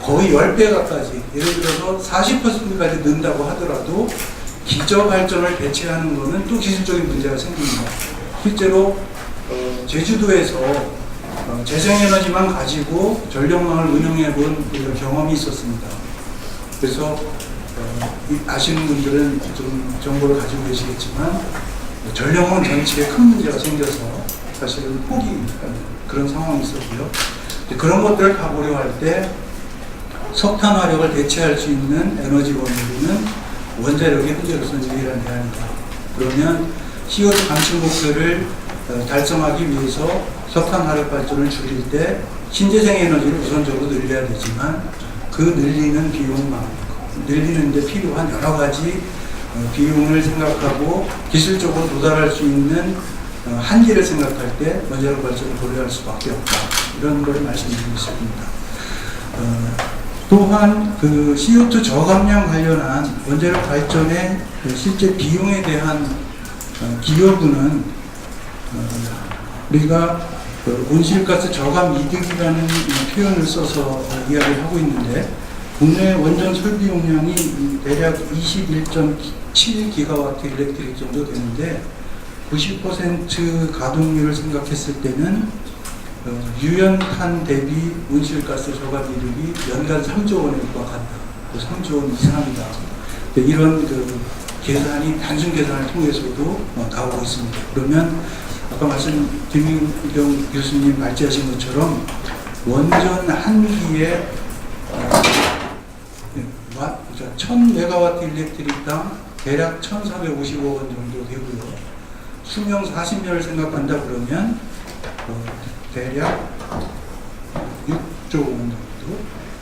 거의 10배 가까이, 예를 들어서 40%까지 는다고 하더라도 기저 발전을 대체하는 것은 또 기술적인 문제가 생깁니다. 실제로 제주도에서 재생에너지만 가지고 전력망을 운영해 본 경험이 있었습니다. 그래서 아시는 분들은 좀 정보를 가지고 계시겠지만 전력망 전체에 큰 문제가 생겨서 사실은 포기하는 그런 상황이 있었고요. 그런 것들을 다 고려할 때 석탄 화력을 대체할 수 있는 에너지 원으로는 원자력이 현재로서는 유일한 대안이다. 그러면 CO2 감축 목표를 달성하기 위해서 석탄 화력 발전을 줄일 때 신재생 에너지를 우선적으로 늘려야 되지만 그 늘리는 비용만 늘리는 데 필요한 여러 가지 비용을 생각하고 기술적으로 도달할 수 있는 한계를 생각할 때 원자력 발전을 고려할 수밖에 없다. 이런 걸 말씀드리고 싶습니다. 또한 그 CO2 저감량 관련한 원자력 발전의 실제 비용에 대한 기여분은 우리가 온실가스 저감 이득이라는 표현을 써서 이야기를 하고 있는데 국내 원전 설비 용량이 대략 21.7기가와트 일렉트릭 정도 되는데 90% 가동률을 생각했을 때는 유연탄 대비 온실가스 저감 이득이 연간 3조 원에 육박한다. 3조 원 이상이다. 이런 그 계산이 단순 계산을 통해서도 나오고 있습니다. 그러면 아까 말씀 김윤경 교수님 말씀하신 것처럼 원전 한 기에 1000메가와트 일렉트릭당 대략 1,450억 원 정도 되고요. 수명 40년을 생각한다 그러면 대략 6조 원 정도,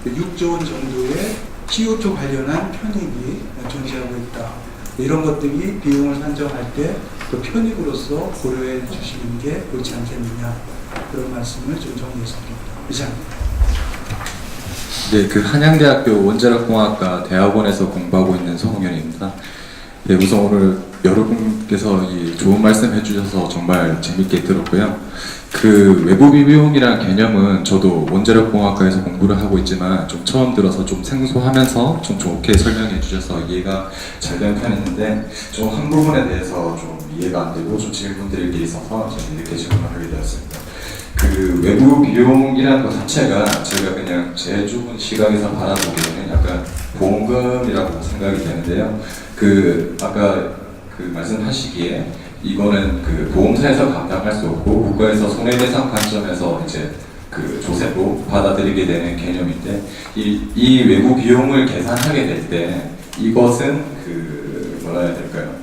6조 원 정도의 CO2 관련한 편익이 존재하고 있다. 이런 것들이 비용을 산정할 때 그 편익으로서 고려해 주시는 게 옳지 않겠느냐, 그런 말씀을 좀 정리했습니다. 이상입니다. 네, 그 한양대학교 원자력공학과 대학원에서 공부하고 있는 성홍현입니다. 네, 우선 오늘 여러분께서 이 좋은 말씀 해주셔서 정말 재밌게 들었고요. 그 외부비 비용이라는 개념은 저도 원자력공학과에서 공부를 하고 있지만 좀 처음 들어서 좀 생소하면서 좀 좋게 설명해 주셔서 이해가 잘 된 편이었는데 좀 한 부분에 대해서 좀 이해가 안 되고 좀 질문드릴 게 있어서 저는 이렇게 질문을 하게 되었습니다. 그 외부 비용이라는 것 자체가 제가 그냥 제 좁은 시각에서 바라보기에는 약간 보험금이라고 생각이 되는데요. 그 아까 그 말씀하시기에 이거는 그 보험사에서 감당할 수 없고 국가에서 손해배상 관점에서 이제 그 조세로 받아들이게 되는 개념인데 이 외부 비용을 계산하게 될 때 이것은 그 뭐라 해야 될까요?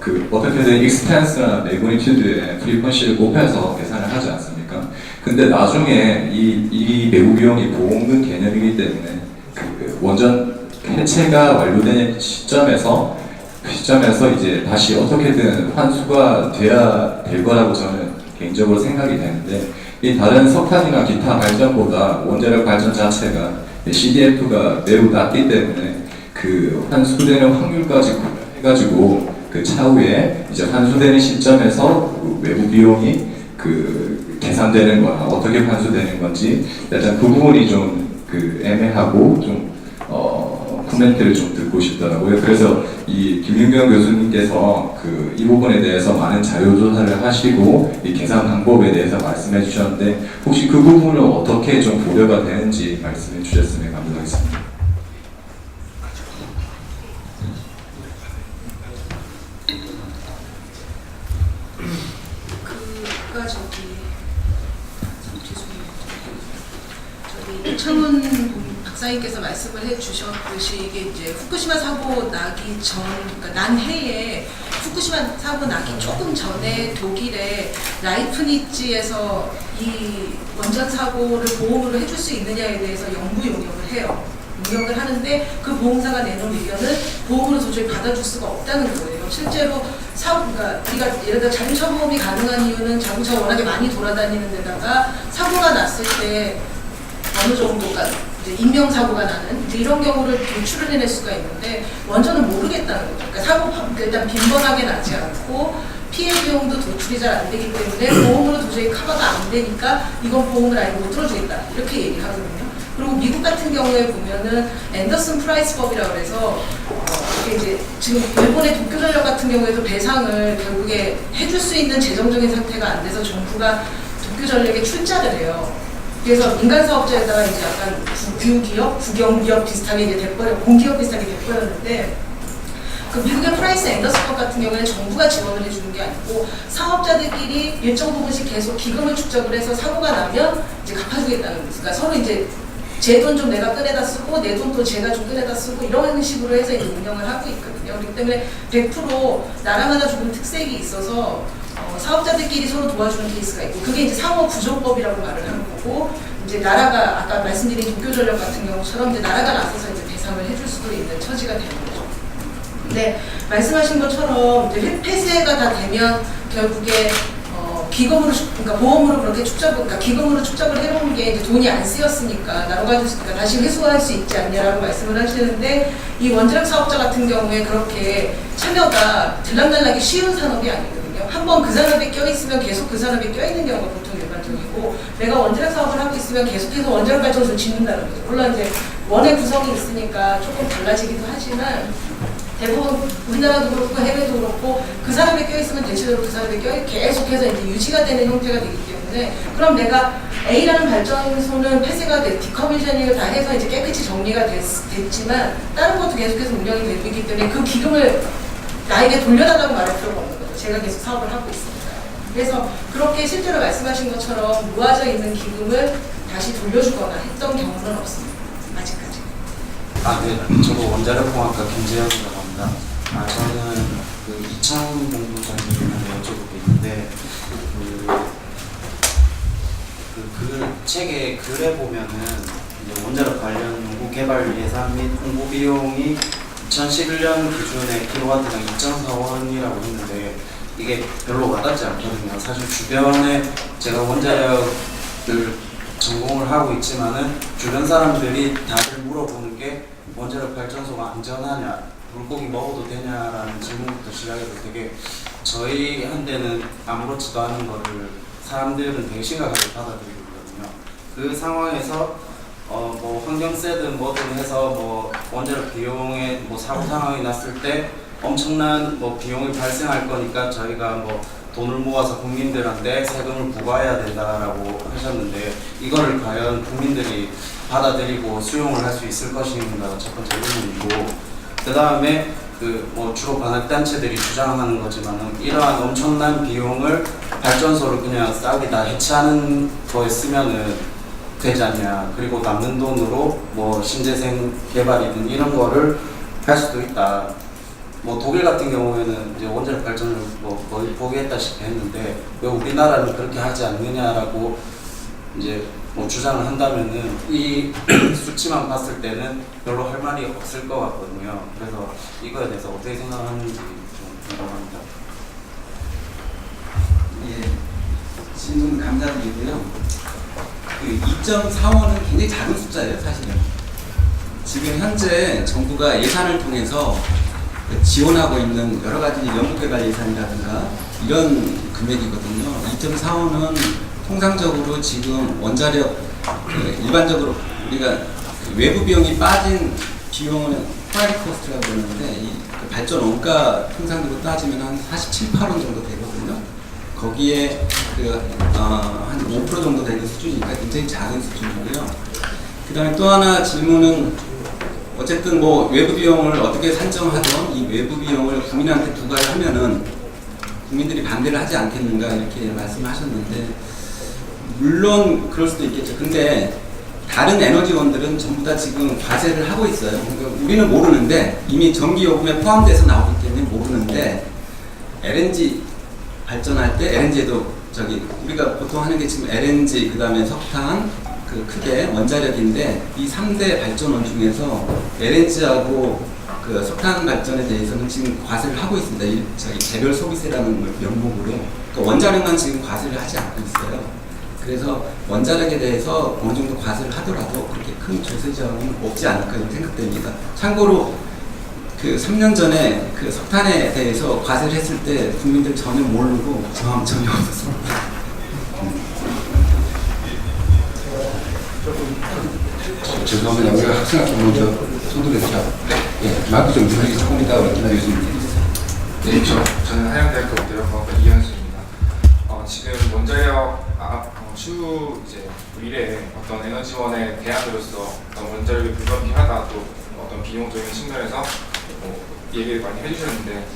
그 어떻게든 익스펜스나 매그니튜드의 프리퀀시를 곱해서 계산을 하지 않습니까? 근데 나중에 이 외부 비용이 보험금 개념이기 때문에 그 원전 해체가 완료되는 시점에서 이제 다시 어떻게든 환수가 돼야 될 거라고 저는 개인적으로 생각이 되는데 이 다른 석탄이나 기타 발전보다 원자력 발전 자체가 CDF가 매우 낮기 때문에 그 환수되는 확률까지 해가지고 그 차후에 이제 환수되는 시점에서 그 외부 비용이 그 계산되는 거나 어떻게 환수되는 건지 일단 그 부분이 좀 그 애매하고 좀 코멘트를 좀 듣고 싶더라고요. 그래서 이 김윤경 교수님께서 그 이 부분에 대해서 많은 자료 조사를 하시고 이 계산 방법에 대해서 말씀해 주셨는데 혹시 그 부분을 어떻게 좀 고려가 되는지 말씀해 주셨으면 감사하겠습니다. 그가 저기 이창훈 박사님께서 말씀을 해주셨듯이 이게 이제 후쿠시마 사고 나기 전, 그러니까 난 해에 후쿠시마 사고 나기 조금 전에 독일의 라이프니츠에서 이 원전 사고를 보험으로 해줄 수 있느냐에 대해서 연구 용역을 해요. 용역을 하는데 그 보험사가 내놓은 의견은 보험으로 도저히 받아줄 수가 없다는 거예요. 실제로 그러니까 우리가 예를 들어 자동차 보험이 가능한 이유는 자동차가 워낙에 많이 돌아다니는 데다가 사고가 났을 때 어느 정도가 이제 인명사고가 나는 이제 이런 경우를 도출을 해낼 수가 있는데 원전은 모르겠다는 거죠. 그러니까 사고 일단 빈번하게 나지 않고 피해 비용도 도출이 잘 안 되기 때문에 보험으로 도저히 커버가 안 되니까 이건 보험을 아예 못 들어주겠다 이렇게 얘기하거든요. 그리고 미국 같은 경우에 보면은 앤더슨 프라이스법이라고 해서 이게 이제 지금 일본의 도쿄전력 같은 경우에도 배상을 결국에 해줄 수 있는 재정적인 상태가 안 돼서 정부가 도쿄전력에 출자를 해요. 그래서 민간 사업자에다가 이제 약간 국유기업, 국영기업 비슷하게 이제 돼버려, 공기업 비슷하게 돼버렸는데 그 미국의 프라이스 앤더슨법 같은 경우에는 정부가 지원을 해주는 게 아니고 사업자들끼리 일정 부분씩 계속 기금을 축적을 해서 사고가 나면 이제 갚아주겠다는 거죠. 그러니까 서로 이제 제 돈 좀 내가 꺼내다 쓰고 내 돈 또 제가 좀 꺼내다 쓰고 이런 식으로 해서 이제 운영을 하고 있거든요. 그렇기 때문에 100% 나라마다 조금 특색이 있어서 사업자들끼리 서로 도와주는 케이스가 있고 그게 이제 상호구조법이라고 말을 하는 거고 이제 나라가 아까 말씀드린 도쿄전력 같은 경우처럼 이제 나라가 나서서 이제 배상을 해줄 수도 있는 처지가 되는 거죠. 근데 말씀하신 것처럼 이제 폐쇄가 다 되면 결국에 기금으로 그러니까 보험으로 그렇게 그러니까 기금으로 축적을 해놓은 게 이제 돈이 안 쓰였으니까 나눠가지고 다시 회수할 수 있지 않냐라고 말씀을 하시는데 이 원자력 사업자 같은 경우에 그렇게 참여가 들락날락이 쉬운 산업이 아니거든요. 한번 그 산업에 껴있으면 계속 그 산업에 껴있는 경우가 보통 일반적이고 내가 원자력 사업을 하고 있으면 계속해서 원자력 발전소를 짓는다는 거죠. 물론 이제 원의 구성이 있으니까 조금 달라지기도 하지만 대부분 우리나라도 그렇고 해외도 그렇고 그 산업에 껴있으면 대체적으로 그 산업에 계속해서 이제 유지가 되는 형태가 되기 때문에 때문에 그럼 내가 A라는 발전소는 폐쇄가 디커미셔닝을 다 해서 이제 깨끗이 정리가 됐지만 다른 것도 계속해서 운영이 되고 있기 때문에 그 기금을 나에게 돌려달라고 말할 필요가 없는 거죠. 제가 계속 사업을 하고 있으니까. 그래서 그렇게 실제로 말씀하신 것처럼 모아져 있는 기금을 다시 돌려주거나 했던 경우는 없습니다. 아직까지. 네. 저도 원자력공학과 김재영이라고 합니다. 저는 그 이창훈 공부장님한테 여쭤볼 게 있는데, 그 책의 글에 보면은 이제 원자력 관련 연구 개발 예산 및 홍보 비용이 2011년 기준의 킬로와트당 2.4원이라고 했는데 이게 별로 와닿지 않거든요. 사실 주변에 제가 원자력을 전공을 하고 있지만은 주변 사람들이 다들 물어보는 게 원자력 발전소가 안전하냐, 물고기 먹어도 되냐라는 질문부터 시작해서 되게 저희한테는 아무렇지도 않은 거를 사람들은 되게 심각하게 받아들이고 있거든요. 그 상황에서 뭐 환경세든 뭐든 해서 뭐 원자력 비용에 뭐 사고 상황이 났을 때 엄청난 뭐 비용이 발생할 거니까 저희가 뭐 돈을 모아서 국민들한테 세금을 부과해야 된다라고 하셨는데 이거를 과연 국민들이 받아들이고 수용을 할 수 있을 것인가가 첫 번째 의문이고, 그 다음에 그 뭐 주로 관학단체들이 주장하는 거지만은 이러한 엄청난 비용을 발전소를 그냥 싸게 다 해체하는 거에 쓰면은 되지 않냐, 그리고 남는 돈으로 뭐 신재생 개발이든 이런 거를 할 수도 있다. 뭐 독일 같은 경우에는 이제 원자력 발전을 뭐 거의 포기했다시피 했는데 왜 우리나라는 그렇게 하지 않느냐라고 이제 뭐 주장을 한다면은 이 수치만 봤을 때는 별로 할 말이 없을 것 같거든요. 그래서 이거에 대해서 어떻게 생각하는지 좀 궁금합니다. 예, 질문 감사드리고요. 그 2.4원은 굉장히 작은 숫자예요, 사실은. 지금 현재 정부가 예산을 통해서 지원하고 있는 여러 가지 연구개발 예산이라든가 이런 금액이거든요. 2.4원은 통상적으로 지금 원자력 일반적으로 우리가 외부 비용이 빠진 비용은 프라이빗 코스트라고 그러는데 그 발전 원가 통상적으로 따지면 한 47, 8원 정도 되거든요. 거기에 한 5% 정도 되는 수준이니까 굉장히 작은 수준이고요. 그 다음에 또 하나 질문은 어쨌든 뭐 외부 비용을 어떻게 산정하던 이 외부 비용을 국민한테 부과를 하면은 국민들이 반대를 하지 않겠는가 이렇게 말씀하셨는데 물론 그럴 수도 있겠죠. 근데 다른 에너지원들은 전부 다 지금 과세를 하고 있어요. 그러니까 우리는 모르는데 이미 전기요금에 포함돼서 나오기 때문에 모르는데 LNG 발전할 때 LNG에도 우리가 보통 하는 게 지금 LNG 그 다음에 석탄 그 크게 원자력인데 이 3대 발전원 중에서 LNG하고 그 석탄 발전에 대해서는 지금 과세를 하고 있습니다. 개별 소비세라는 명목으로. 그러니까 원자력만 지금 과세를 하지 않고 있어요. 그래서 원자력에 대해서 어느 정도 과세를 하더라도 그렇게 큰 조세 저항은 없지 않을까 생각됩니다. 참고로 그 3년 전에 그 석탄에 대해서 과세를 했을 때 국민들 전혀 모르고 저항 전혀 없었습니다. 죄송합니다. 우리가 학생학교 먼저 손들었죠. 예, 마이크 좀 들리기 조금 이따 기다리겠습니다. 네, 저는 한양대학교 원자력공학과 이현수입니다. 지금 원자력 추후 이제 미래에 어떤 에너지원의 대안으로서 어떤 원자력이 불가피하다 또 어떤 비용적인 측면에서 얘기를 많이 해주셨는데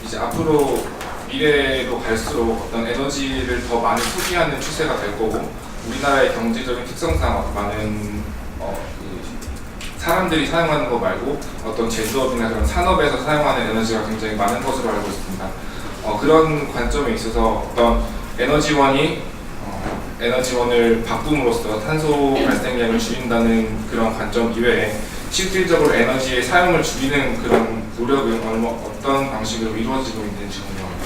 이제 앞으로 미래로 갈수록 어떤 에너지를 더 많이 소비하는 추세가 될 거고 우리나라의 경제적인 특성상 많은 사람들이 사용하는 거 말고 어떤 제조업이나 그런 산업에서 사용하는 에너지가 굉장히 많은 것으로 알고 있습니다. 그런 관점에 있어서 어떤 에너지원을 바꿈으로써 탄소 발생량을 줄인다는 그런 관점 이외에 실질적으로 에너지의 사용을 줄이는 그런 노력은 어떤 방식으로 이루어지고 있는지 궁금합니다.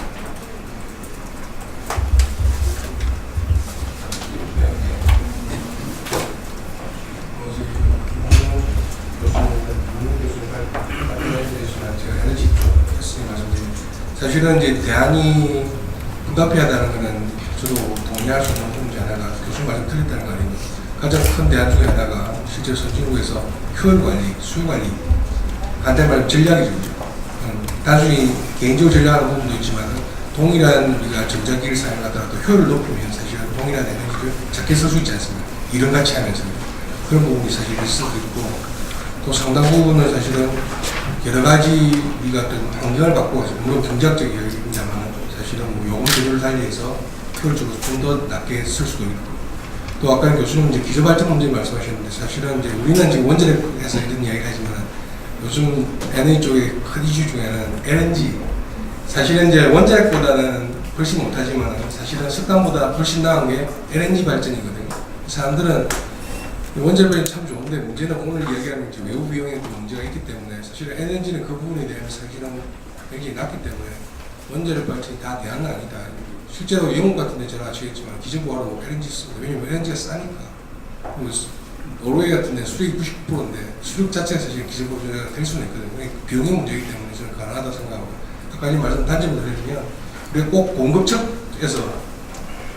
사실은 이제 대안이 불가피하다는 것은 저도 동의할 수 있는 부분 중 하나가 교수님 말씀 틀렸다는 거 아닙니까? 가장 큰 대안 중에 하나가 실제 선진국에서 효율 관리, 수요 관리, 간단히 말하면 전략이죠. 나중에 개인적으로 전략하는 부분도 있지만 동일한 우리가 전자기기를 사용하더라도 효율을 높이면 사실은 통일한 에너지를 작게 쓸 수 있지 않습니까? 이런 같이 하면서 그런 부분이 사실 있을 수도 있고 또 상당 부분은 사실은 여러 가지 우리가 어떤 환경을 바꾸어서 물론 경제학적 이야기입니다만 사실은 뭐 요금 조절을 달리해서 효율적으로 좀 더 낮게 쓸 수도 있고 또 아까 교수님 이제 기저발전 문제 말씀하셨는데 사실은 이제 우리는 지금 원자력에서 이런 이야기를 하지만 요즘 에너지 쪽의 큰 이슈 중에는 LNG 사실은 이제 원자력보다는 훨씬 못하지만 사실은 석탄보다 훨씬 나은 게 LNG 발전이거든요. 사람들은 원자력 발전이 참 좋은데 문제는 오늘 이야기하는 이제 외부 비용에 또 문제가 있기 때문에 사실은 LNG는 그 부분에 대한 사실은 굉장히 낮기 때문에 원자력 발전이 다 대안은 아니다. 실제로 영국 같은 데 제가 아시겠지만 기존보하고 LNG 씁니다. 왜냐면 LNG가 싸니까. 노르웨이 같은 데 수력이 99%인데 수력 자체가 사실 기존보가 될 수는 있거든요. 그러니까 비용의 문제이기 때문에 저는 가능하다 생각하고 아까 말씀 단점을 드리면 우리가 꼭 공급 측에서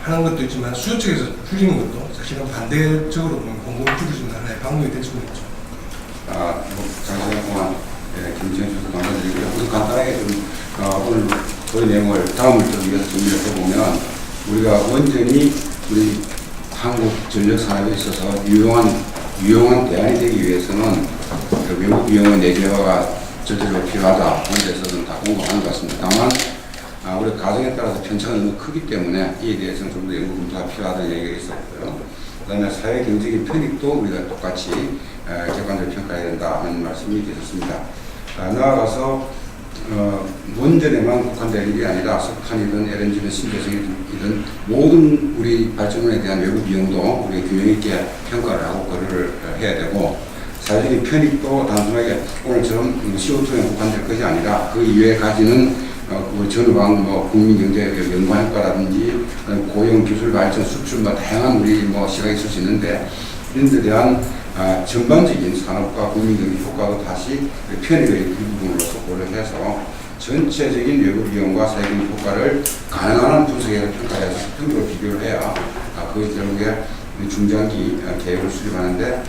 하는 것도 있지만 수요 측에서 줄이는 것도 사실은 반대적으로 보면 공급을 줄일 수 있는 하나의 방법이 될 수는 있죠. 장시간 동안 김지현 교수 감사드리고요. 우선 간단하게 좀 오늘 저희 내용을 다음을 좀 위해서 정리를 해보면 우리가 원전이 우리 한국 전력 산업에 있어서 유용한 대안이 되기 위해서는 외국 비용의 내재화가 절대적으로 필요하다. 그런 데서는 다 공감하는 것 같습니다. 다만 우리 가정에 따라서 편차가 너무 크기 때문에 이에 대해서는 좀 더 연구 검토가 필요하다는 얘기가 있었고요. 그다음에 사회 경제적인 편익도 우리가 똑같이 객관적으로 평가해야 된다 하는 말씀이 계셨습니다. 나아가서 원전에만 국한되는 게 아니라 석탄이든 LNG든 신재생이든 모든 우리 발전원에 대한 외부 비용도 우리 균형 있게 평가를 하고 고려를 해야 되고 사회적인 편익도 단순하게 오늘처럼 CO2에 국한될 것이 아니라 그 이외에 가지는 우리 전후방 국민 경제 연관 효과라든지 고용 기술 발전 수출 다양한 우리 시각이 있을 수 있는데 이런 데 대한 전반적인 산업과 국민 경제 효과도 다시 편익의 일부분으로서 고려해서 전체적인 외부 비용과 사회적인 효과를 가능한 한 분석해서 평가해서 평균으로 비교를 해야 그 결국에 중장기 계획을 수립하는데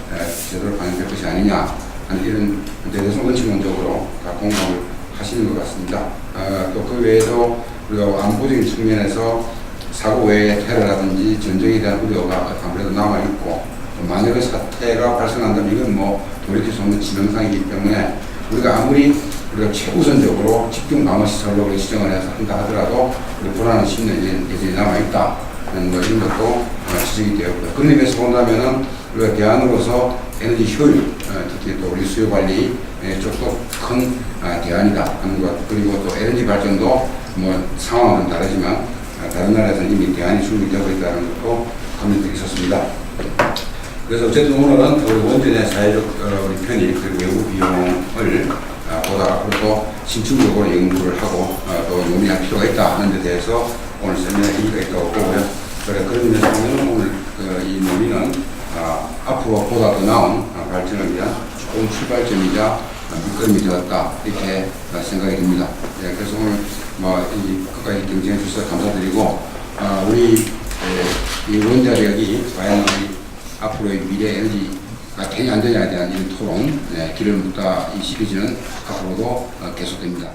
제대로 반영될 것이 아니냐 하는 이런 데 대해서 원칙론적으로 다 공감을 하시는 것 같습니다. 또 그 외에도 우리가 안보적인 측면에서 사고 외에 테러라든지 전쟁에 대한 우려가 아무래도 남아있고 만약에 사태가 발생한다면 이건 돌이킬 수 없는 치명상이기 때문에 우리가 아무리 우리가 최우선적으로 집중 방어 시설로 지정을 해서 한다 하더라도 불안한 심리는 여전히 남아있다 하는 이런 것도 지적이 되었고요. 그런 의미에서 본다면은 우리가 대안으로서 에너지 효율, 특히 또 우리 수요 관리 쪽도 큰 대안이다 하는 것, 그리고 또 LNG 발전도 상황은 다르지만 다른 나라에서는 이미 대안이 준비되고 있다는 것도 코멘트가 있었습니다. 그래서 어쨌든 오늘은 우리 원전의 사회적 우리 편익 그리고 외부 비용을 보다 앞으로 신중적으로 연구를 하고 또 논의할 필요가 있다 하는 데 대해서 오늘 세미나 의의가 있다고 보고요. 그런 의미에서 보면 오늘 이 논의는 앞으로 보다 더 나은 발전을 위한 좋은 출발점이자 밑거름이 되었다 이렇게 생각이 듭니다. 그래서 오늘 끝까지 경쟁해 주셔서 감사드리고 우리 이 원자력이 과연 우리 앞으로의 미래 에너지가 되냐 안 되냐에 대한 이 토론 길을 묻다 이 시리즈는 앞으로도 계속됩니다.